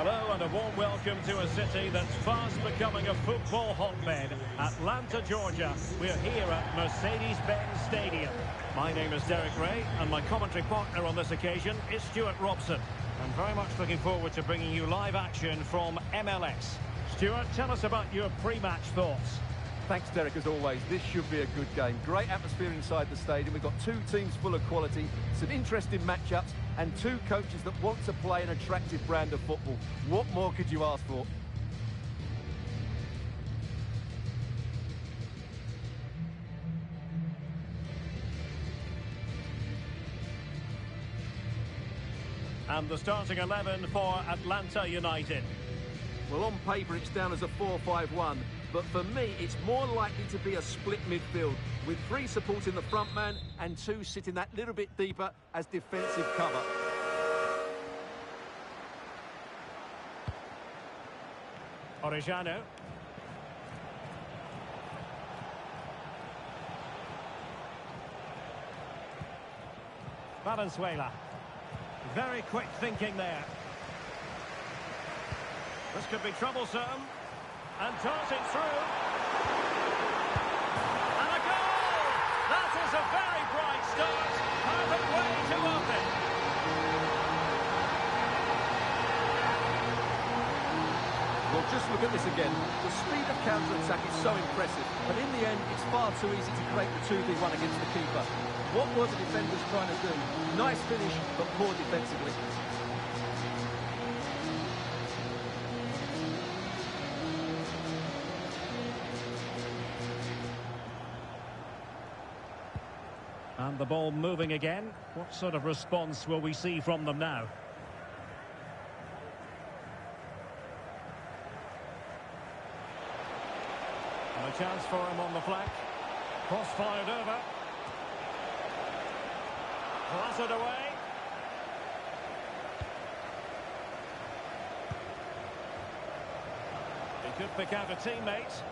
H: Hello and a warm welcome to a city that's fast becoming a football hotbed. Atlanta, Georgia. We're here at Mercedes-Benz Stadium. My name is Derek Ray and my commentary partner on this occasion is Stuart Robson. I'm very much looking forward to bringing you live action from MLS. Stuart, tell us about your pre-match thoughts.
I: Thanks, Derek, as always. This should be a good game. Great atmosphere inside the stadium. We've got two teams full of quality, some interesting matchups, and two coaches that want to play an attractive brand of football. What more could you ask for?
H: And the starting 11 for Atlanta United.
I: Well, on paper, it's down as a 4-5-1. But for me, it's more likely to be a split midfield, with three supporting the front man and two sitting that little bit deeper as defensive cover.
H: Orejano. Valenzuela. Very quick thinking there. This could be troublesome. And darting through. And a goal! That is a very bright start. Perfect way to open.
I: Well, just look at this again. The speed of counter-attack is so impressive. But in the end, it's far too easy to create the 2v1 against the keeper. What were the defenders trying to do? Nice finish, but poor defensively.
H: And the ball moving again. What sort of response will we see from them now? And a chance for him on the flank. Cross fired over. Blasted away. He could pick out a teammate.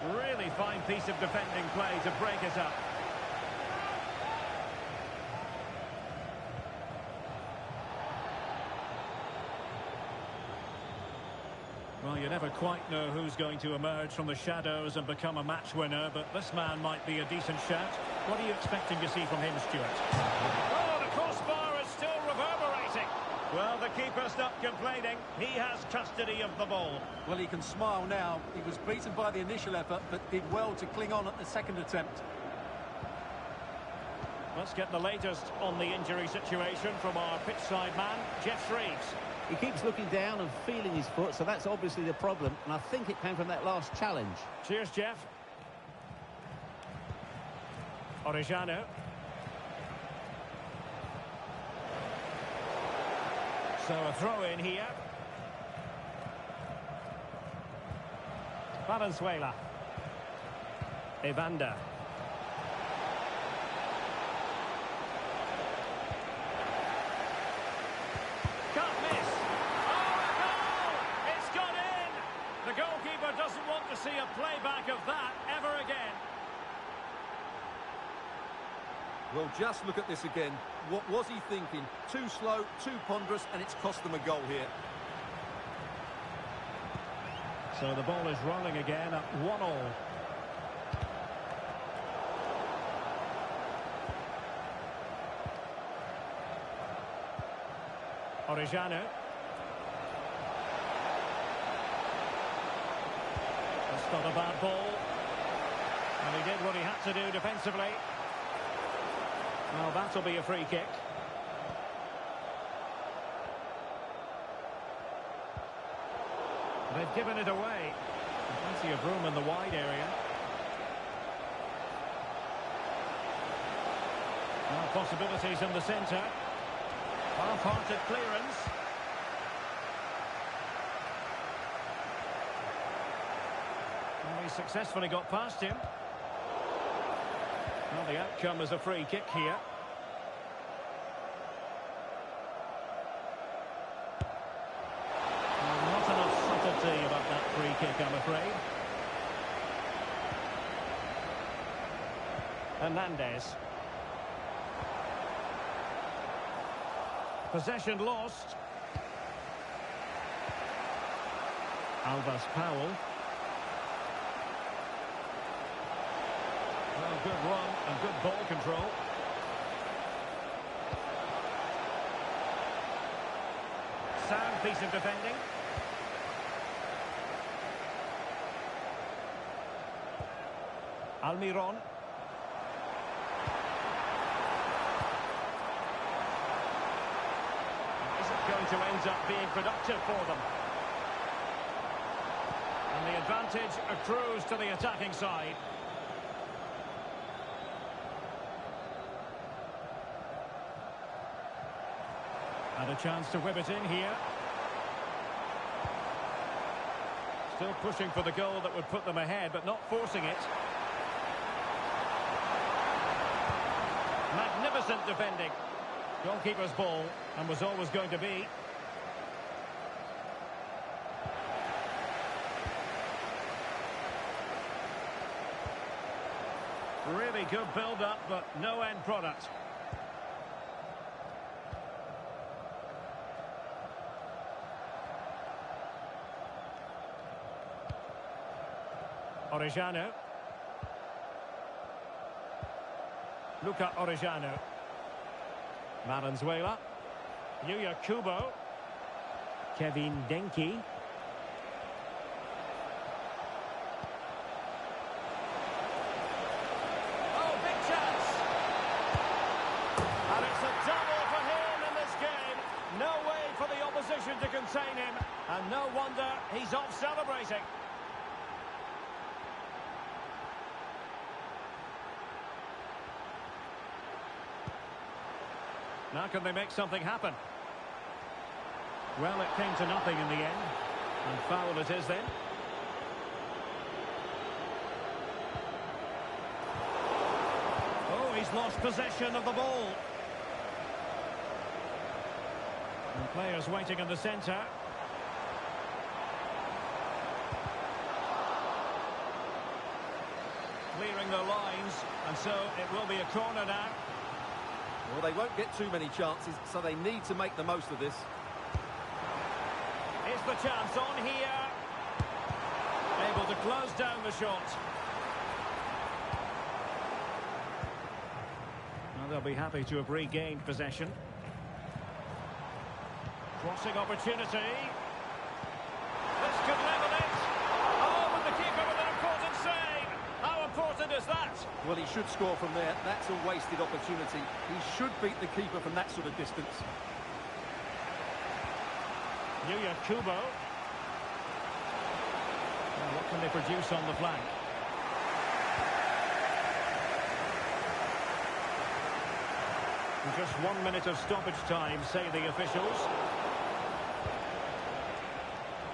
H: Really fine piece of defending play to break it up. Well, you never quite know who's going to emerge from the shadows and become a match winner, but this man might be a decent shout. What are you expecting to see from him, Stuart? Oh, the crossbar is still reverberating. Well, the keeper's not complaining. He has custody of the ball.
I: Well, he can smile now. He was beaten by the initial effort, but did well to cling on at the second attempt.
H: Let's get the latest on the injury situation from our pitchside man, Jeff Shreves.
J: He keeps looking down and feeling his foot, so that's obviously the problem. And I think it came from that last challenge.
H: Cheers, Jeff. Orejano. So a throw in here. Valenzuela. Evander. Can't miss. Oh, a goal! It's gone in! The goalkeeper doesn't want to see a playback of that ever again.
I: Well, just look at this again. What was he thinking? Too slow, too ponderous, and it's cost them a goal here.
H: So the ball is rolling again at 1-1. Orejano. That's not a bad ball. And he did what he had to do defensively. Well, that'll be a free kick. They've given it away. Plenty of room in the wide area. Now possibilities in the centre. Half-hearted clearance. And he successfully got past him. Well, the outcome is a free kick here. Well, not enough subtlety about that free kick, I'm afraid. Hernandez. Possession lost. Alvas Powell. Well, good run and good ball control. Sound piece of defending. Almiron. Isn't going to end up being productive for them. And the advantage accrues to the attacking side. And a chance to whip it in here. Still pushing for the goal that would put them ahead, but not forcing it. Magnificent defending. Goalkeeper's ball, and was always going to be. Really good build-up, but no end product. Orejano. Luca Orejano. Valenzuela. Yuya Kubo. Kevin Denki. Oh, big chance! And it's a double for him in this game. No way for the opposition to contain him. And no wonder he's off celebrating. Now can they make something happen? Well, it came to nothing in the end. And foul it is then. Oh, he's lost possession of the ball. And players waiting in the centre. Clearing their lines, and so it will be a corner now.
I: Well, they won't get too many chances, so they need to make the most of this.
H: Is the chance on here? Able to close down the shot. Well, they'll be happy to have regained possession. Crossing opportunity. This could level it. Oh, and the keeper with an important save. How important is that?
I: Well, he should score from there. That's a wasted opportunity. He should beat the keeper from that sort of distance.
H: Yuya Kubo. Well, what can they produce on the flank? And just 1 minute of stoppage time, say the officials.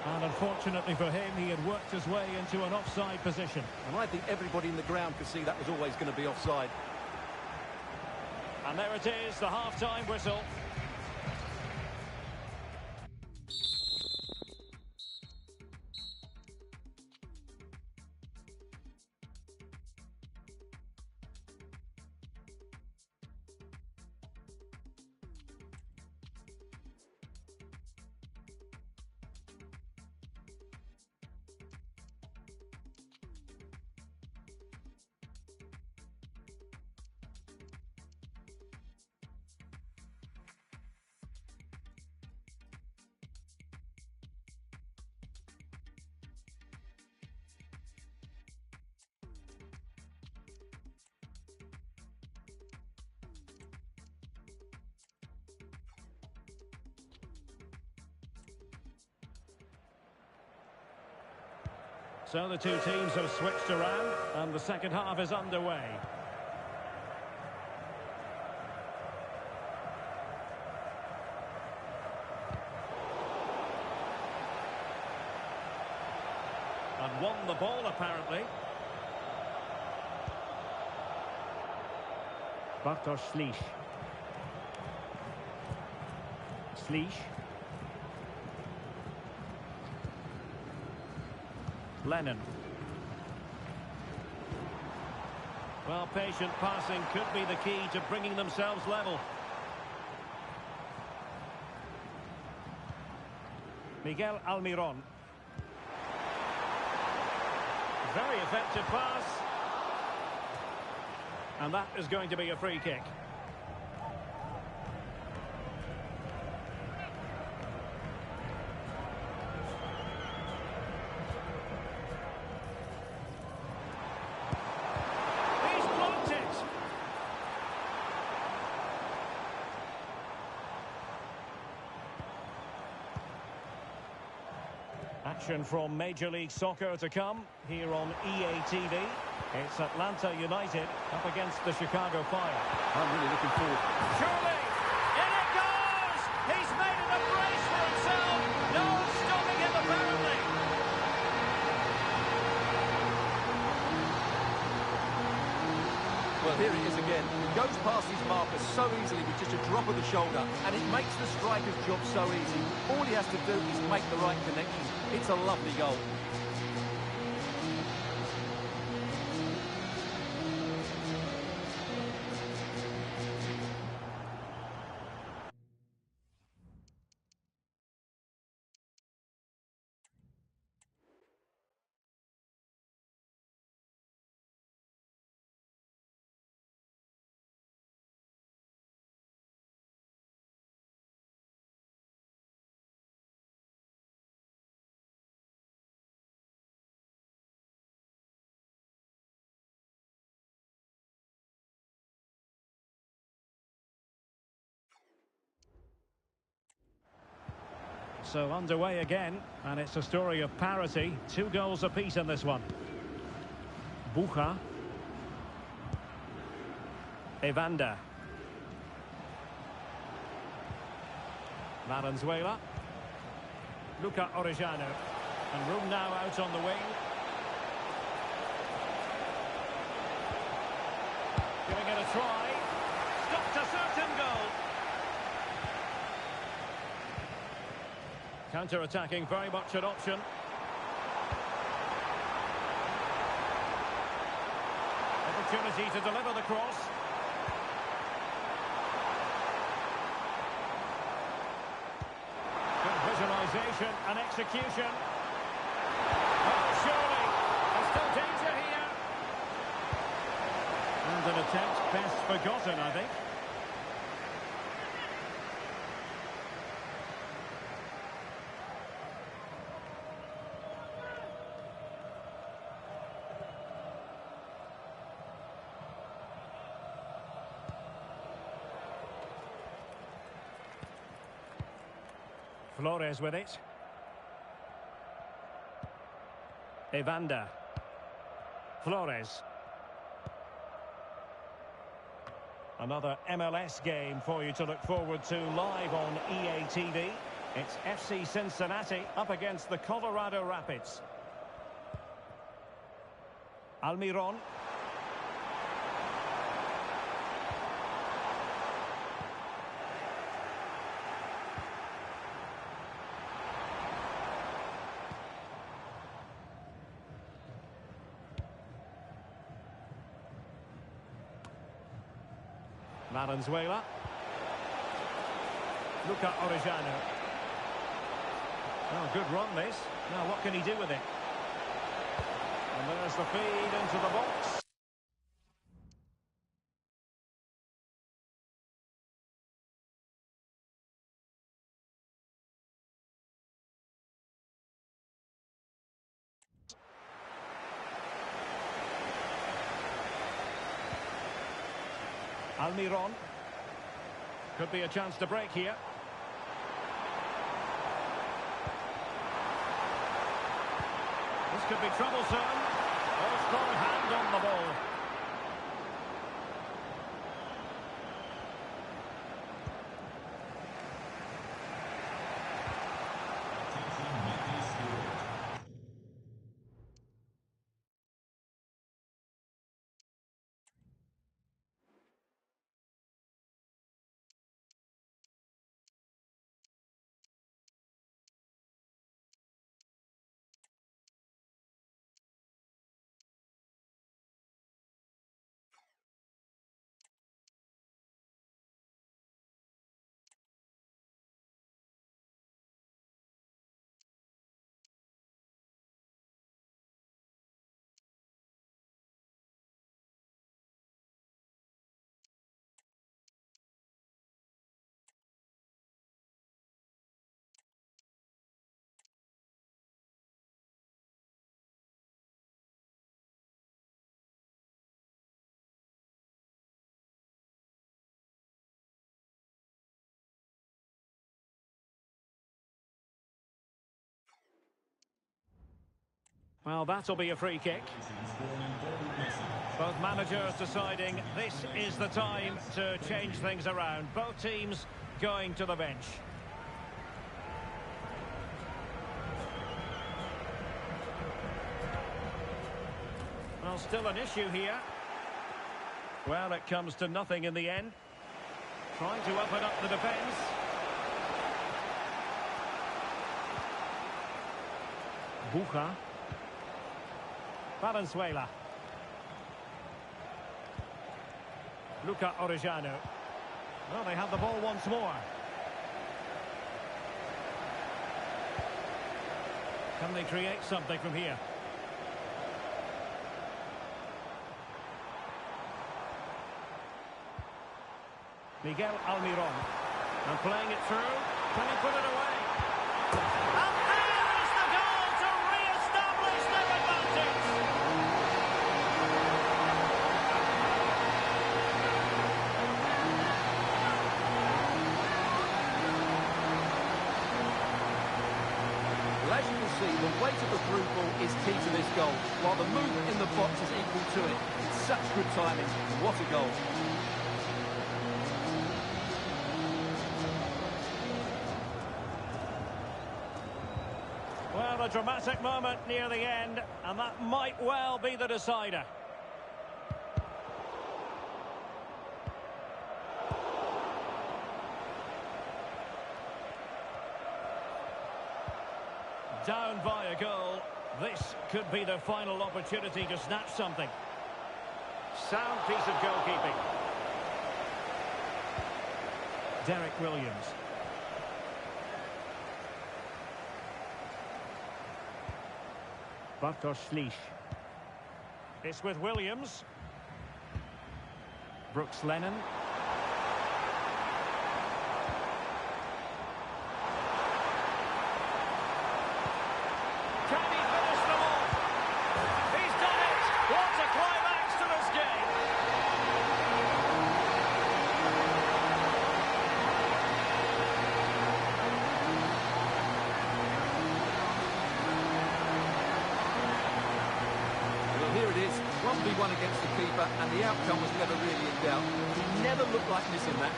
H: And unfortunately for him, he had worked his way into an offside position.
I: And I think everybody in the ground could see that was always going to be offside.
H: And there it is, the half-time whistle. So the two teams have switched around and the second half is underway. And won the ball apparently. Bartosz Slisz. Slisz. Lennon. Well, patient passing could be the key to bringing themselves level. Miguel Almiron. Very effective pass. And that is going to be a free kick. He's blocked it. Action from Major League Soccer to come here on EA TV. It's Atlanta United up against the Chicago Fire.
I: I'm really looking forward.
H: Surely! In it goes! He's made it a brace for himself! No stopping him, apparently!
I: Well, here he is again. He goes past his marker so easily with just a drop of the shoulder, and it makes the striker's job so easy. All he has to do is make the right connection. It's a lovely goal.
H: So underway again, and it's a story of parity. 2 goals apiece in this one. Bucha. Evander. Valenzuela. Luca Orejano. And room now out on the wing. Giving it a try. Stopped a certain goal. Counter-attacking, very much an option. Opportunity to deliver the cross. Good visualisation and execution. Oh, surely. There's still danger here. And an attempt best forgotten, I think. Flores with it. Evander. Flores. Another MLS game for you to look forward to live on EA TV. It's FC Cincinnati up against the Colorado Rapids. Almiron. Valenzuela. Luca Orejano. Oh, good run this. Now what can he do with it? And there's the feed into the box. Almiron. Could be a chance to break here. This could be troublesome. Oh, strong hand on the ball. Well, that'll be a free kick. Both managers deciding this is the time to change things around. Both teams going to the bench. Well, still an issue here. Well, it comes to nothing in the end. Trying to open up the defence. Bucha. Valenzuela. Luca Orejano. Well, they have the ball once more. Can they create something from here? Miguel Almiron. And playing it through. Can he put it away? And there is the goal to re-establish their advantage.
I: Well, as you can see, the weight of the through ball is key to this goal, while the movement in the box is equal to it. It's such good timing. What a goal.
H: Well, a dramatic moment near the end, and that might well be the decider. Down by a goal. This could be the final opportunity to snatch something. Sound piece of goalkeeping. Derek Williams. Bartosz Slisz. It's with Williams. Brooks Lennon. Can he finish them off? He's done it! What a climax to this game!
I: Well, here it is, 1v1 against the keeper, and the outcome was never really in doubt. He never looked like missing that.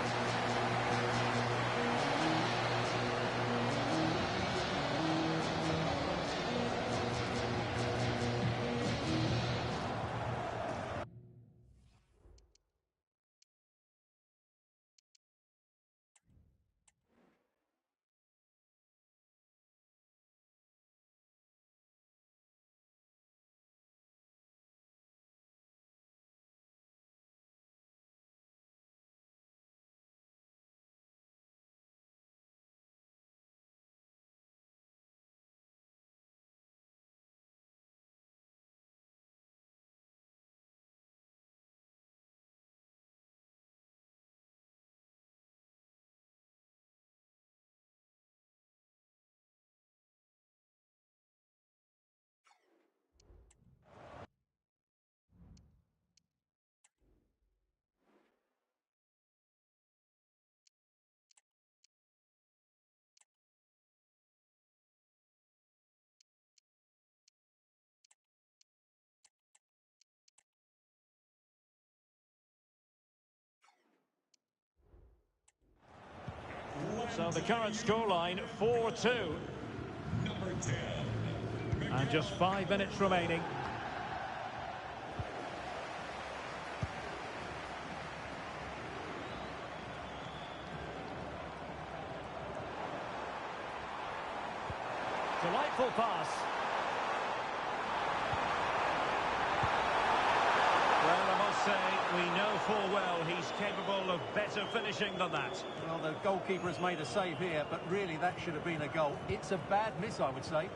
H: So the current scoreline, 4-2. And just 5 minutes remaining. Delightful pass. Well, I must say, we know full well he's capable of better finishing than that.
I: Well, the goalkeeper has made a save here, but really that should have been a goal. It's a bad miss, I would say.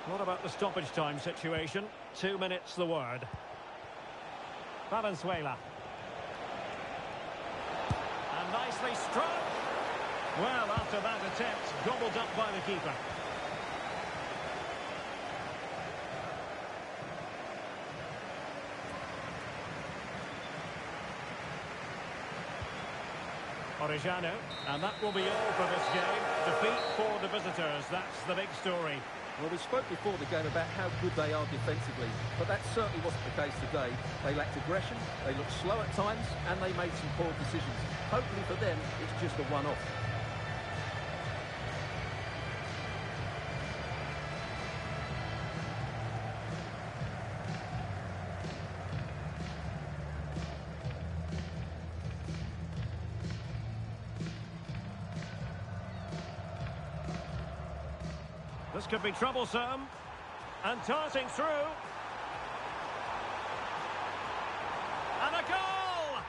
H: What about the stoppage time situation? 2 minutes the word. Valenzuela. And nicely struck. Well, after that attempt, gobbled up by the keeper. Orejano, and that will be all for this game. Defeat for the visitors, that's the big story.
I: Well, we spoke before the game about how good they are defensively, but that certainly wasn't the case today. They lacked aggression, they looked slow at times, and they made some poor decisions. Hopefully for them, it's just a one-off.
H: This could be troublesome. And darting through. And a goal!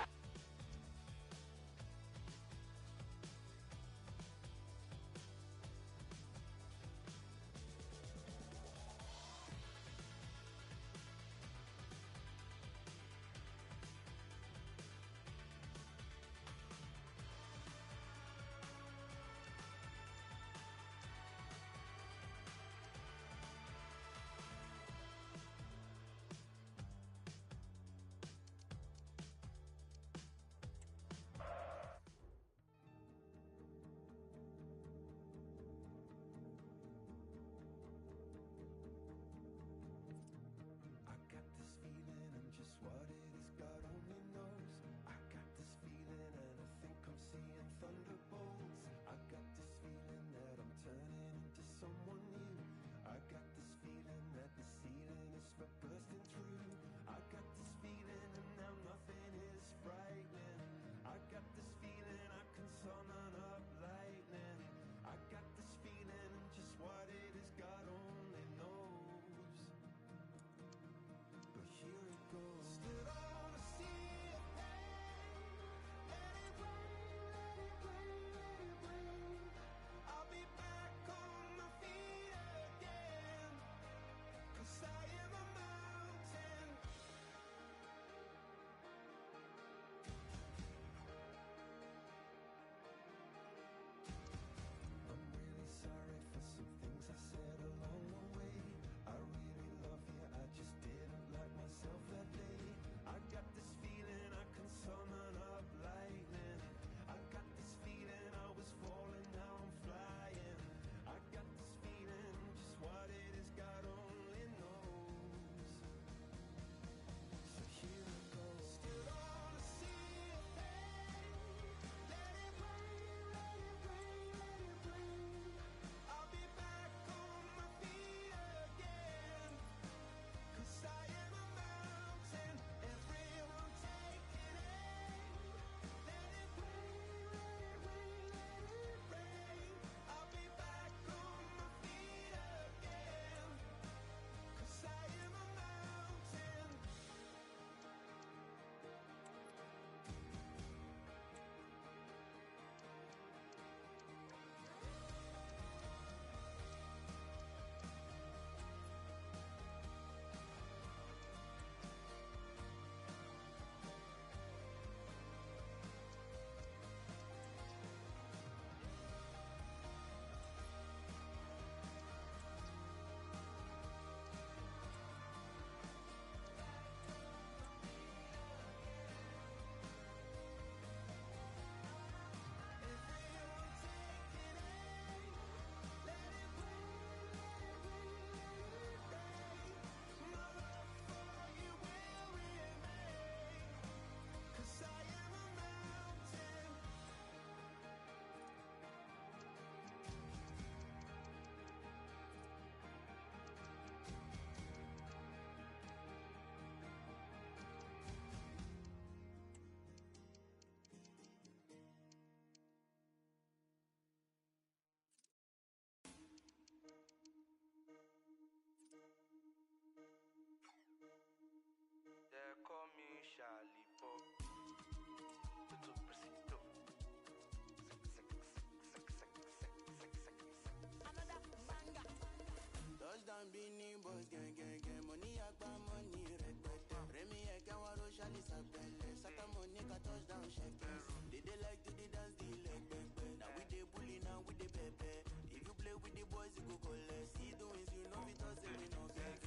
K: Touchdown Beanie Boys, gang, gang, gang. Money, agba, money, red, red. Remy, I can't want to shally, sapele. Saka, Monica, touchdown, shakers. They like to the dance, the leg, bang, bang. Now we they bully, now we they pepe. If you play with the boys, you go collect. See the wins, you know, we toss it, we know, gang.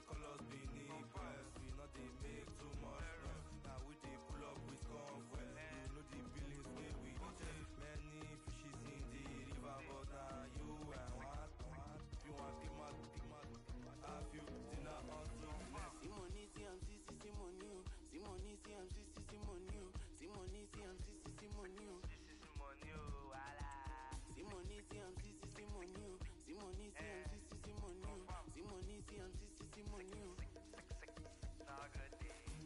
A: Colors Beanie Boys, we not they make too much noise. Now we they pull up with convoy. You know the feelings where we
K: money.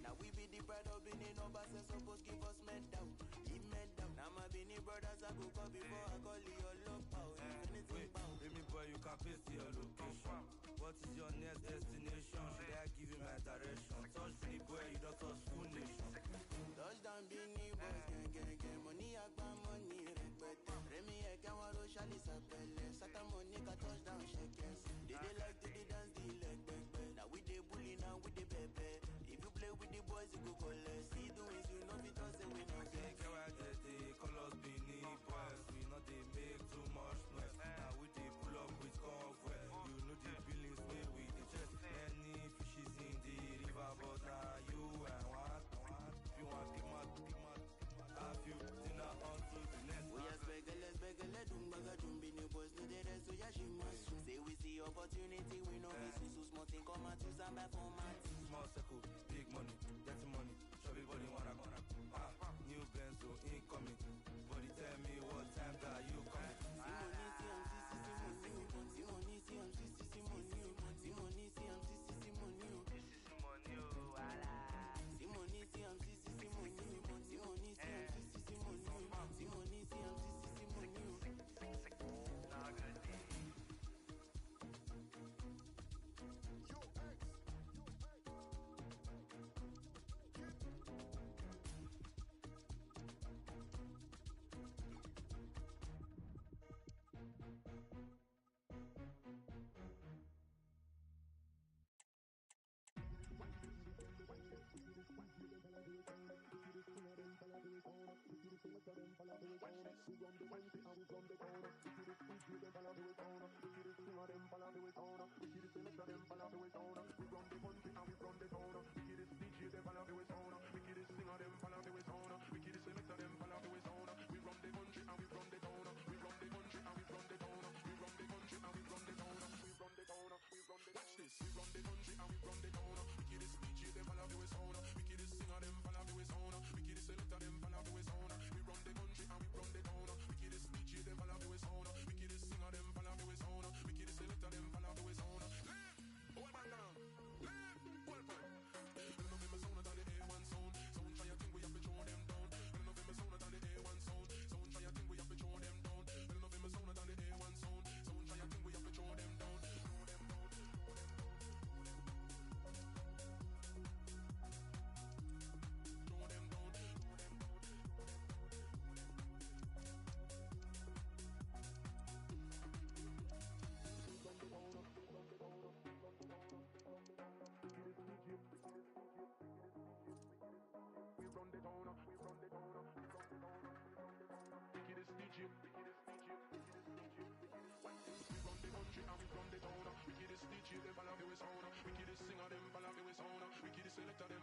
K: Now we be the pride of Benin, no boss supposed give us medal. Give medal. Now my Benin brothers I go call before I call your love power. Anything bow.
A: Baby boy, you can paste your location. What is your next destination? Should I give you my direction? Touch me boy, you don't touch full nation.
K: Touchdown Benin boys, gang. Money agba money, repete. Remy Ekawaro Shali Sapele. Sata money ka touchdown shakers. They like to the dance, the leg bang. Now we dey bully, now we dey pepe. If you play with the boys, you go collect. See doings, you know because say we no get.
A: Get why they call us Benin boys. We not they make too much noise. Now we dey pull up with convoy. You know the billings where we dey chest. Many fishes in the river, but now you and what? You want big mad. Have you dinner onto the next?
K: We are spegele, dumbaga, Benin boys no the rest, so yeah, she must. Say we see opportunity, we know we so small thing come out to some back for my
A: small circle, big money, dirty money. Everybody wanna go. New Benzo incoming. Body tell me what time that you coming.
F: Wickedest DJ, them follow me with sound. Wickedest singer, them follow me with sound. Wickedest selector, them